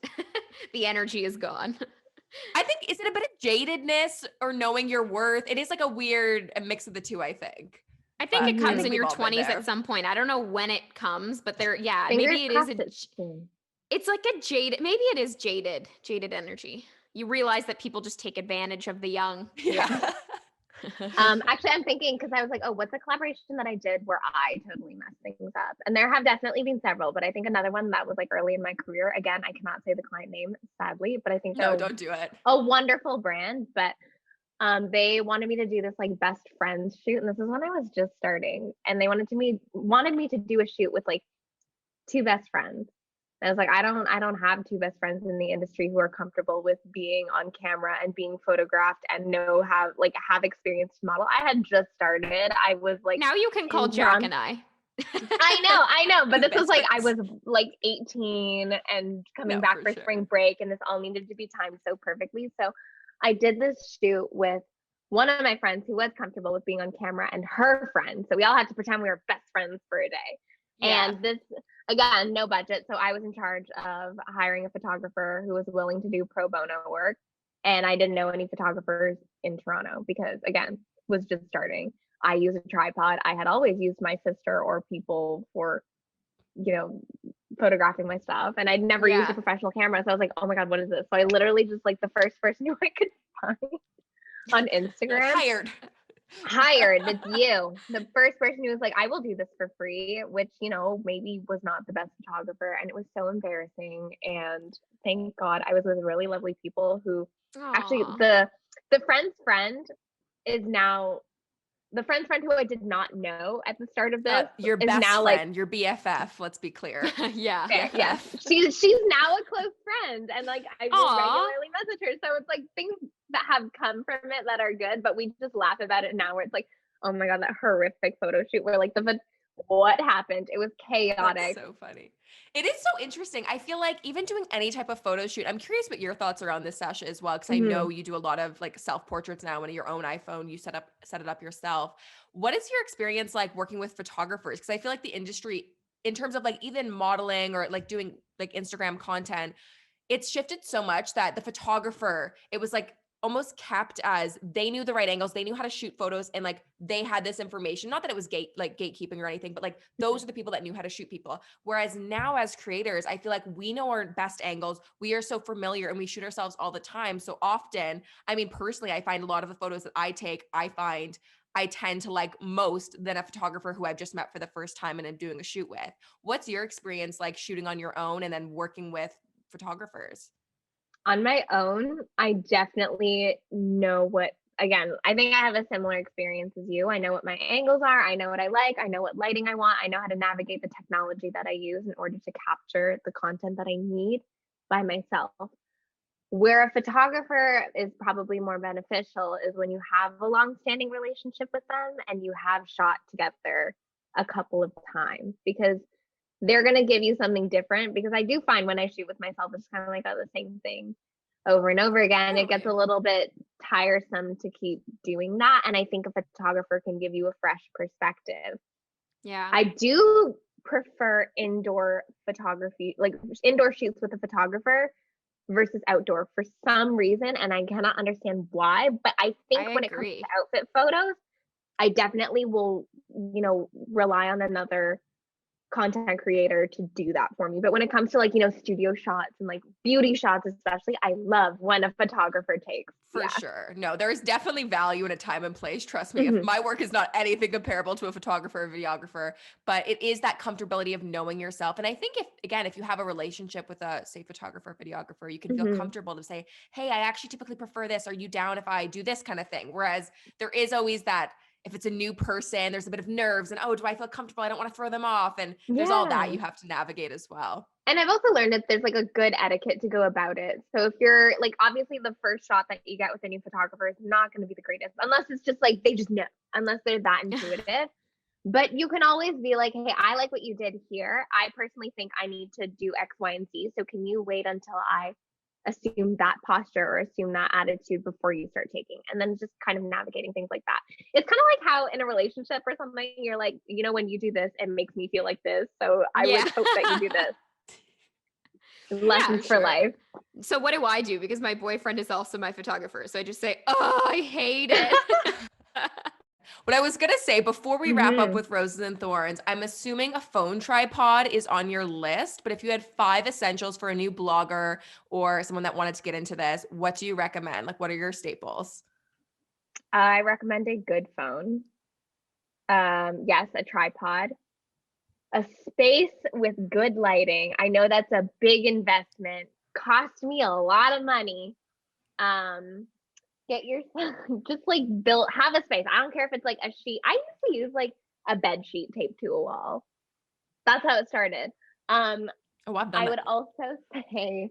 The energy is gone. I think, is it a bit of jadedness or knowing your worth? It is like a weird a mix of the two, I think. I think but it I comes think in we've your all been 20s there. at some point. I don't know when it comes, but yeah, Fingers maybe it is crossed it's soon. it's like a maybe it is jaded energy. You realize that people just take advantage of the young. Yeah. Actually, I'm thinking because I was like, oh, what's a collaboration that I did where I totally messed things up? And there have definitely been several, but I think another one that was like early in my career. Again, I cannot say the client name, sadly, but I think No, they're don't do it. a wonderful brand. But they wanted me to do this like best friends shoot, and this is when I was just starting, and they wanted me to do a shoot with like two best friends. And I was like, I don't have two best friends in the industry who are comfortable with being on camera and being photographed and have experience to model. I had just started. I was like, now you can call Jack and I. I know, but this was like I friends. was like 18 and coming No, back for for sure. spring break, and this all needed to be timed so perfectly. So I did this shoot with one of my friends who was comfortable with being on camera and her friend. So we all had to pretend we were best friends for a day. Yeah. And this, again, no budget. So I was in charge of hiring a photographer who was willing to do pro bono work. And I didn't know any photographers in Toronto because, again, was just starting. I use a tripod. I had always used my sister or people for, photographing my stuff. And I'd never used a professional camera. So I was like, oh my God, what is this? So I literally just like the first person who I could find on Instagram. Hired. It's you. The first person who was like, I will do this for free, which, maybe was not the best photographer. And it was so embarrassing. And thank God I was with really lovely people who actually the friend's friend is now the friend's friend who I did not know at the start of this Your is best now friend, your BFF, let's be clear. Yeah. yeah. She's now a close friend, and like I will regularly message her. So it's like things that have come from it that are good, but we just laugh about it now where it's like, oh my God, that horrific photo shoot where like what happened? It was chaotic. That's so funny. It is so interesting. I feel like even doing any type of photo shoot, I'm curious what your thoughts are on this, Sasha, as well, because I know you do a lot of like self-portraits now on your own iPhone. You set it up yourself. What is your experience like working with photographers? Because I feel like the industry, in terms of like even modeling or like doing like Instagram content, it's shifted so much that the photographer, it was like almost kept as they knew the right angles, they knew how to shoot photos, and like they had this information. Not that it was gatekeeping or anything, but like those are the people that knew how to shoot people. Whereas now as creators, I feel like we know our best angles. We are so familiar and we shoot ourselves all the time. So often, I mean, personally, I find a lot of the photos that I take, I tend to like most than a photographer who I've just met for the first time and I'm doing a shoot with. What's your experience like shooting on your own and then working with photographers? On my own, I definitely know again, I think I have a similar experience as you. I know what my angles are. I know what I like. I know what lighting I want. I know how to navigate the technology that I use in order to capture the content that I need by myself. Where a photographer is probably more beneficial is when you have a long-standing relationship with them and you have shot together a couple of times, because they're going to give you something different. Because I do find when I shoot with myself, it's kind of like the same thing over and over again. It gets a little bit tiresome to keep doing that. And I think a photographer can give you a fresh perspective. Yeah. I do prefer indoor photography, like indoor shoots with a photographer versus outdoor for some reason. And I cannot understand why, but I think when it comes to outfit photos, I definitely will, rely on another content creator to do that for me. But when it comes to like, studio shots and like beauty shots, especially, I love when a photographer takes. For sure. No, there is definitely value in a time and place. Trust me, if my work is not anything comparable to a photographer or videographer, but it is that comfortability of knowing yourself. And I think if you have a relationship with a, say, photographer, videographer, you can feel comfortable to say, hey, I actually typically prefer this. Are you down if I do this kind of thing? Whereas there is always that, if it's a new person, there's a bit of nerves and, oh, do I feel comfortable? I don't want to throw them off. And there's all that you have to navigate as well. And I've also learned that there's like a good etiquette to go about it. So if you're like, obviously the first shot that you get with a new photographer is not going to be the greatest, unless it's just like, they just know, unless they're that intuitive. But you can always be like, hey, I like what you did here. I personally think I need to do X, Y, and Z. So can you wait until I assume that posture or assume that attitude before you start taking? And then just kind of navigating things like that. It's kind of like how in a relationship or something, you're like, when you do this, it makes me feel like this. So I would hope that you do this. Lessons for life. So what do I do? Because my boyfriend is also my photographer. So I just say, oh, I hate it. What I was going to say before we wrap up with roses and thorns, I'm assuming a phone tripod is on your list, but if you had 5 essentials for a new blogger or someone that wanted to get into this, what do you recommend? Like, what are your staples? I recommend a good phone. Yes, a tripod, a space with good lighting. I know that's a big investment, cost me a lot of money. Get yourself just like have a space. I don't care if it's like a sheet. I used to use like a bed sheet taped to a wall. That's how it started. Oh, I've done I that. would also say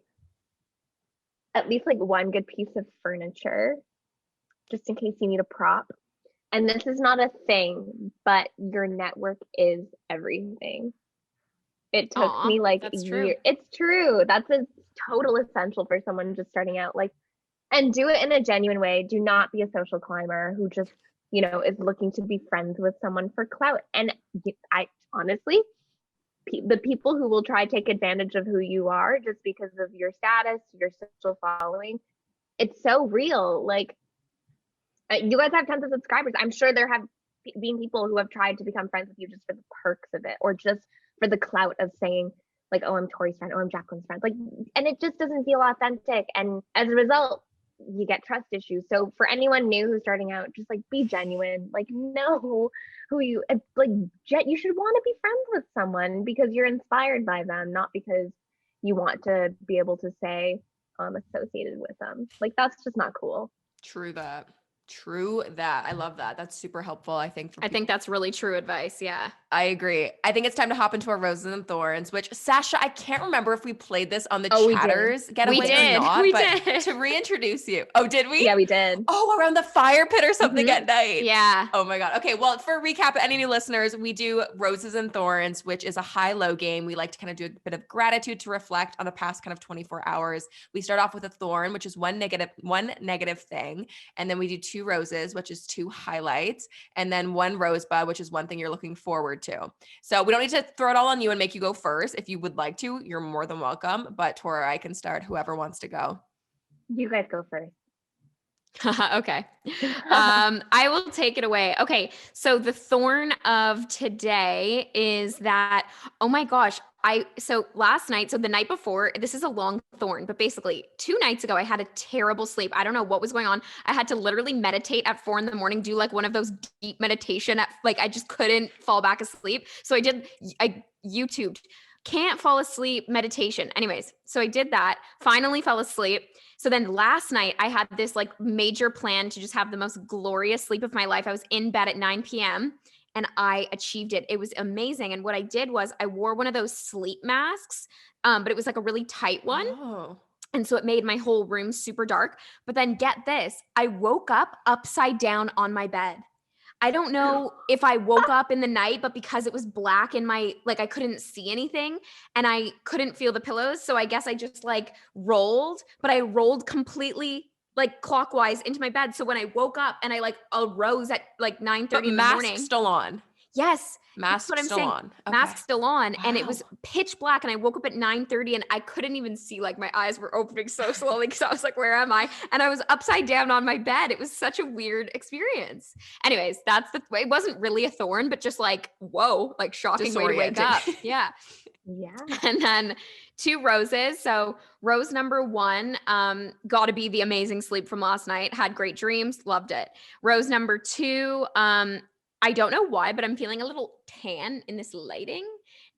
at least like one good piece of furniture, just in case you need a prop. And this is not a thing, but your network is everything. It took me like a year. It's true. That's a total essential for someone just starting out. Like, and do it in a genuine way. Do not be a social climber who just, is looking to be friends with someone for clout. And I honestly, the people who will try to take advantage of who you are just because of your status, your social following, it's so real. Like, you guys have tons of subscribers. I'm sure there have been people who have tried to become friends with you just for the perks of it, or just for the clout of saying like, oh, I'm Torri's friend, oh, I'm Jaclyn's friend. Like, and it just doesn't feel authentic. And as a result, you get trust issues. So for anyone new who's starting out, just like be genuine, like know who you like. You should want to be friends with someone because you're inspired by them, not because you want to be able to say I'm associated with them. Like, that's just not cool. True that. I love that. That's super helpful. I think that's really true advice. Yeah. I agree. I think it's time to hop into our roses and thorns, which Sasha, I can't remember if we played this on the Chatters Getaway or not, but to reintroduce you. Oh, did we? Yeah, we did. Oh, around the fire pit or something at night. Yeah. Oh my God. Okay. Well, for a recap, any new listeners, we do roses and thorns, which is a high-low game. We like to kind of do a bit of gratitude to reflect on the past kind of 24 hours. We start off with a thorn, which is one negative thing. And then we do 2 roses, which is 2 highlights. And then 1 rosebud, which is one thing you're looking forward to. So we don't need to throw it all on you and make you go first. If you would like to, you're more than welcome. But Tora, I can start, whoever wants to go. You guys go first. Okay. I will take it away. Okay. So the thorn of today is that, oh my gosh, so last night, so the night before, this is a long thorn, but basically 2 nights ago, I had a terrible sleep. I don't know what was going on. I had to literally meditate at 4 a.m, do like one of those deep meditation I just couldn't fall back asleep. So I YouTubed can't fall asleep meditation. Anyways, so I did that, finally fell asleep. So then last night I had this like major plan to just have the most glorious sleep of my life. I was in bed at 9 p.m. and I achieved it. It was amazing. And what I did was I wore one of those sleep masks, but it was like a really tight one. Oh. And so it made my whole room super dark. But then get this, I woke up upside down on my bed. I don't know if I woke up in the night, but because it was black in I couldn't see anything and I couldn't feel the pillows. So I guess I just like rolled, but I rolled completely like clockwise into my bed. So when I woke up and I like arose at like 9:30 in the morning. Mask still on. Yes. Mask what I'm still saying. on. Okay. Mask still on. Wow. And it was pitch black. And I woke up at 9:30 and I couldn't even see, like my eyes were opening so slowly because I was like, where am I? And I was upside down on my bed. It was such a weird experience. Anyways, it wasn't really a thorn, but just like, whoa, like shocking way to wake up. Yeah. Yeah. And then 2 roses. So rose number 1, got to be the amazing sleep from last night. Had great dreams. Loved it. Rose number 2, I don't know why, but I'm feeling a little tan in this lighting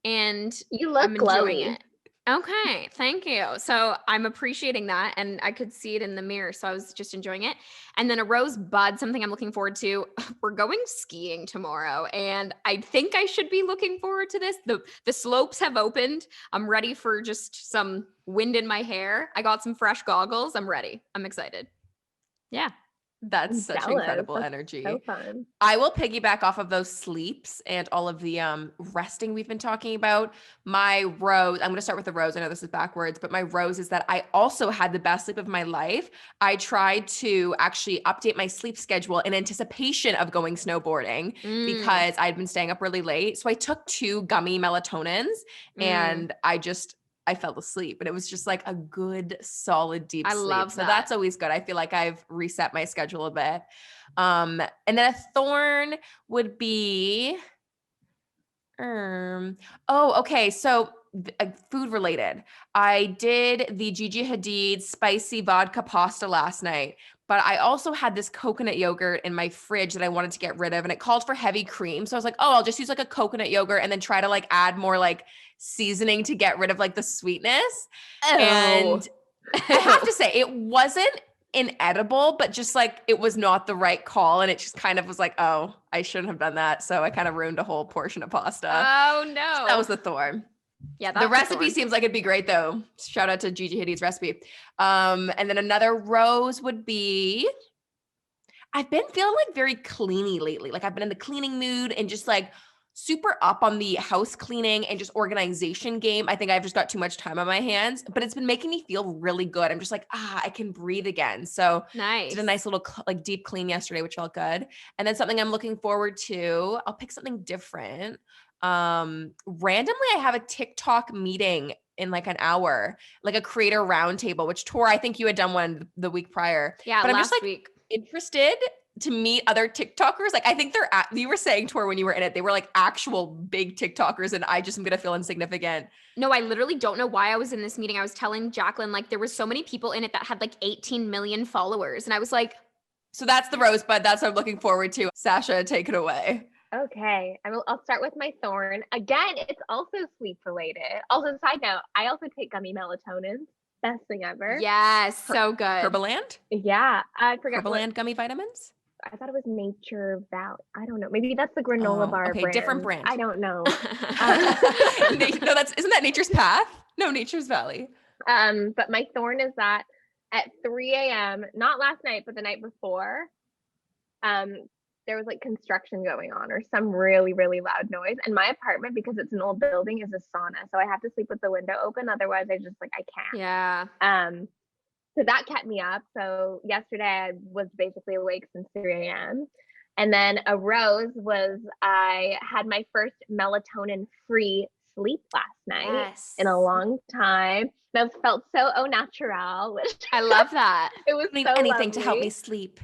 and you look I'm enjoying glowy. it. Okay. Thank you. So I'm appreciating that. And I could see it in the mirror. So I was just enjoying it. And then a rosebud, something I'm looking forward to. We're going skiing tomorrow. And I think I should be looking forward to this. The slopes have opened. I'm ready for just some wind in my hair. I got some fresh goggles. I'm ready. I'm excited. Yeah. That's such incredible energy. So fun. I will piggyback off of those sleeps and all of the resting we've been talking about. My rose, I'm going to start with the rose. I know this is backwards, but my rose is that I also had the best sleep of my life. I tried to actually update my sleep schedule in anticipation of going snowboarding because I'd been staying up really late. So I took 2 gummy melatonins and I just I fell asleep, and it was just like a good solid deep sleep. love so that's always good. I feel like I've reset my schedule a bit. And then a thorn would be okay. So food related. I did the Gigi Hadid spicy vodka pasta last night, but I also had this coconut yogurt in my fridge that I wanted to get rid of, and it called for heavy cream. So I was like, oh, I'll just use like a coconut yogurt and then try to like add more like seasoning to get rid of like the sweetness. And I have to say, it wasn't inedible, but just like it was not the right call, and it just kind of was like, oh, I shouldn't have done that. So I kind of ruined a whole portion of pasta. Oh no. So that was the thorn. Yeah, the recipe seems like it'd be great though. Shout out to Gigi Hadid's recipe. And then another rose would be, I've been feeling like very cleany lately. Like I've been in the cleaning mood and just like super up on the house cleaning and just organization game. I think I've just got too much time on my hands, but it's been making me feel really good. I'm just like, I can breathe again. So nice. Did a nice little like deep clean yesterday, which felt good. And then something I'm looking forward to, I'll pick something different. Randomly, I have a TikTok meeting in like an hour, like a creator roundtable, which Tor, I think you had done one the week prior. Yeah, but I'm last just like week. Interested to meet other TikTokers. Like I think you were saying, Tor, when you were in it, they were like actual big TikTokers, and I just am gonna feel insignificant. No, I literally don't know why I was in this meeting. I was telling Jaclyn, like there was so many people in it that had like 18 million followers. And I was like, so that's the rosebud. That's what I'm looking forward to. Sasha, take it away. Okay, I'll start with my thorn. Again, it's also sleep related. Also, side note, I also take gummy melatonin. Best thing ever. yes, so good. Herbaland? Yeah, I forgot. Herbaland gummy vitamins? I thought it was Nature Valley. I don't know. Maybe that's the granola bar okay, brand. different brand. I don't know. No, isn't that Nature's Path? No, Nature's Valley. But my thorn is that at 3 a.m., not last night, but the night before, there was like construction going on or some really, really loud noise. And my apartment, because it's an old building, is a sauna. So I have to sleep with the window open. Otherwise, I can't. Yeah. So that kept me up. So yesterday I was basically awake since 3 a.m. And then a rose was I had my first melatonin-free sleep last night in a long time. That felt so au naturel, which I love that. It was need so anything lovely. to help me sleep.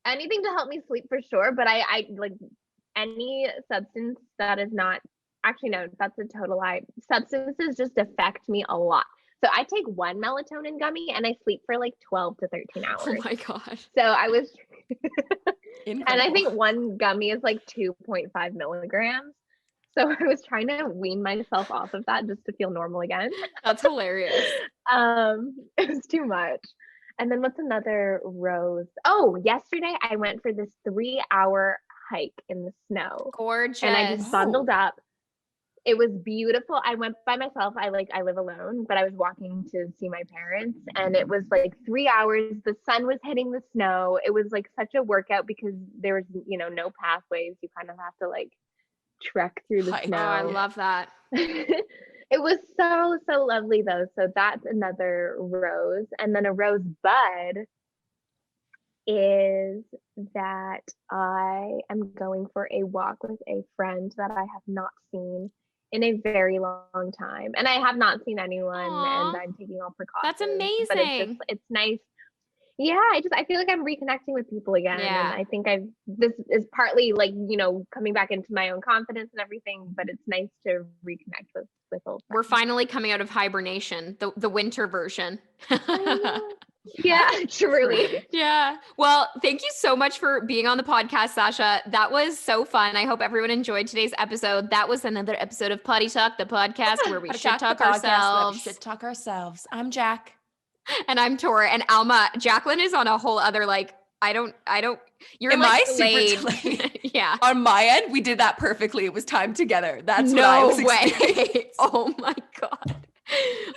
Anything to help me sleep for sure, but I like any substance that is not, actually no, that's a total lie. Substances just affect me a lot. So I take one melatonin gummy and I sleep for like 12 to 13 hours. Oh my God. So I was, Incredible. And I think one gummy is like 2.5 milligrams. So I was trying to wean myself off of that just to feel normal again. That's hilarious. It was too much. And then what's another rose? Oh, yesterday I went for this 3-hour hike in the snow. Gorgeous. And I just bundled up. It was beautiful. I went by myself. I live alone, but I was walking to see my parents, and it was like 3 hours. The sun was hitting the snow. It was like such a workout because there was, no pathways. You kind of have to like trek through the snow. Oh, I love that. It was so, so lovely though. So that's another rose. And then a rose bud is that I am going for a walk with a friend that I have not seen in a very long time. And I have not seen anyone. Aww. And I'm taking all precautions. That's amazing. But it's nice. Yeah, I feel like I'm reconnecting with people again. Yeah. And I think this is partly like, coming back into my own confidence and everything, but it's nice to reconnect with old friends. We're finally coming out of hibernation, the winter version. Yeah, truly. Yeah. Well, thank you so much for being on the podcast, Sasha. That was so fun. I hope everyone enjoyed today's episode. That was another episode of Poddy Talk, the podcast where we shit talk ourselves. Shit talk ourselves. I'm Jack. And I'm Tor, and Alma. Jaclyn is on a whole other I don't. You're Am like I super delayed? Yeah. On my end, we did that perfectly. It was timed together. That's no what I was way. Oh my God.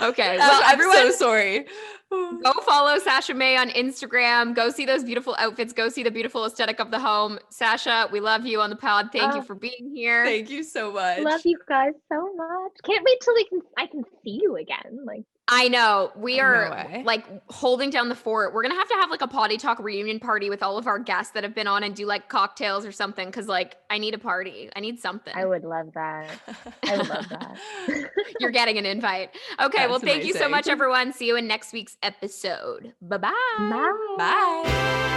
Okay. Well, I'm everyone, so sorry. Go follow Sasha Mei on Instagram. Go see those beautiful outfits. Go see the beautiful aesthetic of the home. Sasha, we love you on the pod. Thank you for being here. Thank you so much. Love you guys so much. Can't wait till I can see you again. Like, I know. We are way. like holding down the fort. We're going to have like a Poddy Talk reunion party with all of our guests that have been on and do like cocktails or something. Cause like I need a party. I need something. I would love that. I would love that. You're getting an invite. Okay. That's well, thank you so amazing. much, everyone. See you in next week's episode. Bye-bye. Bye. Bye.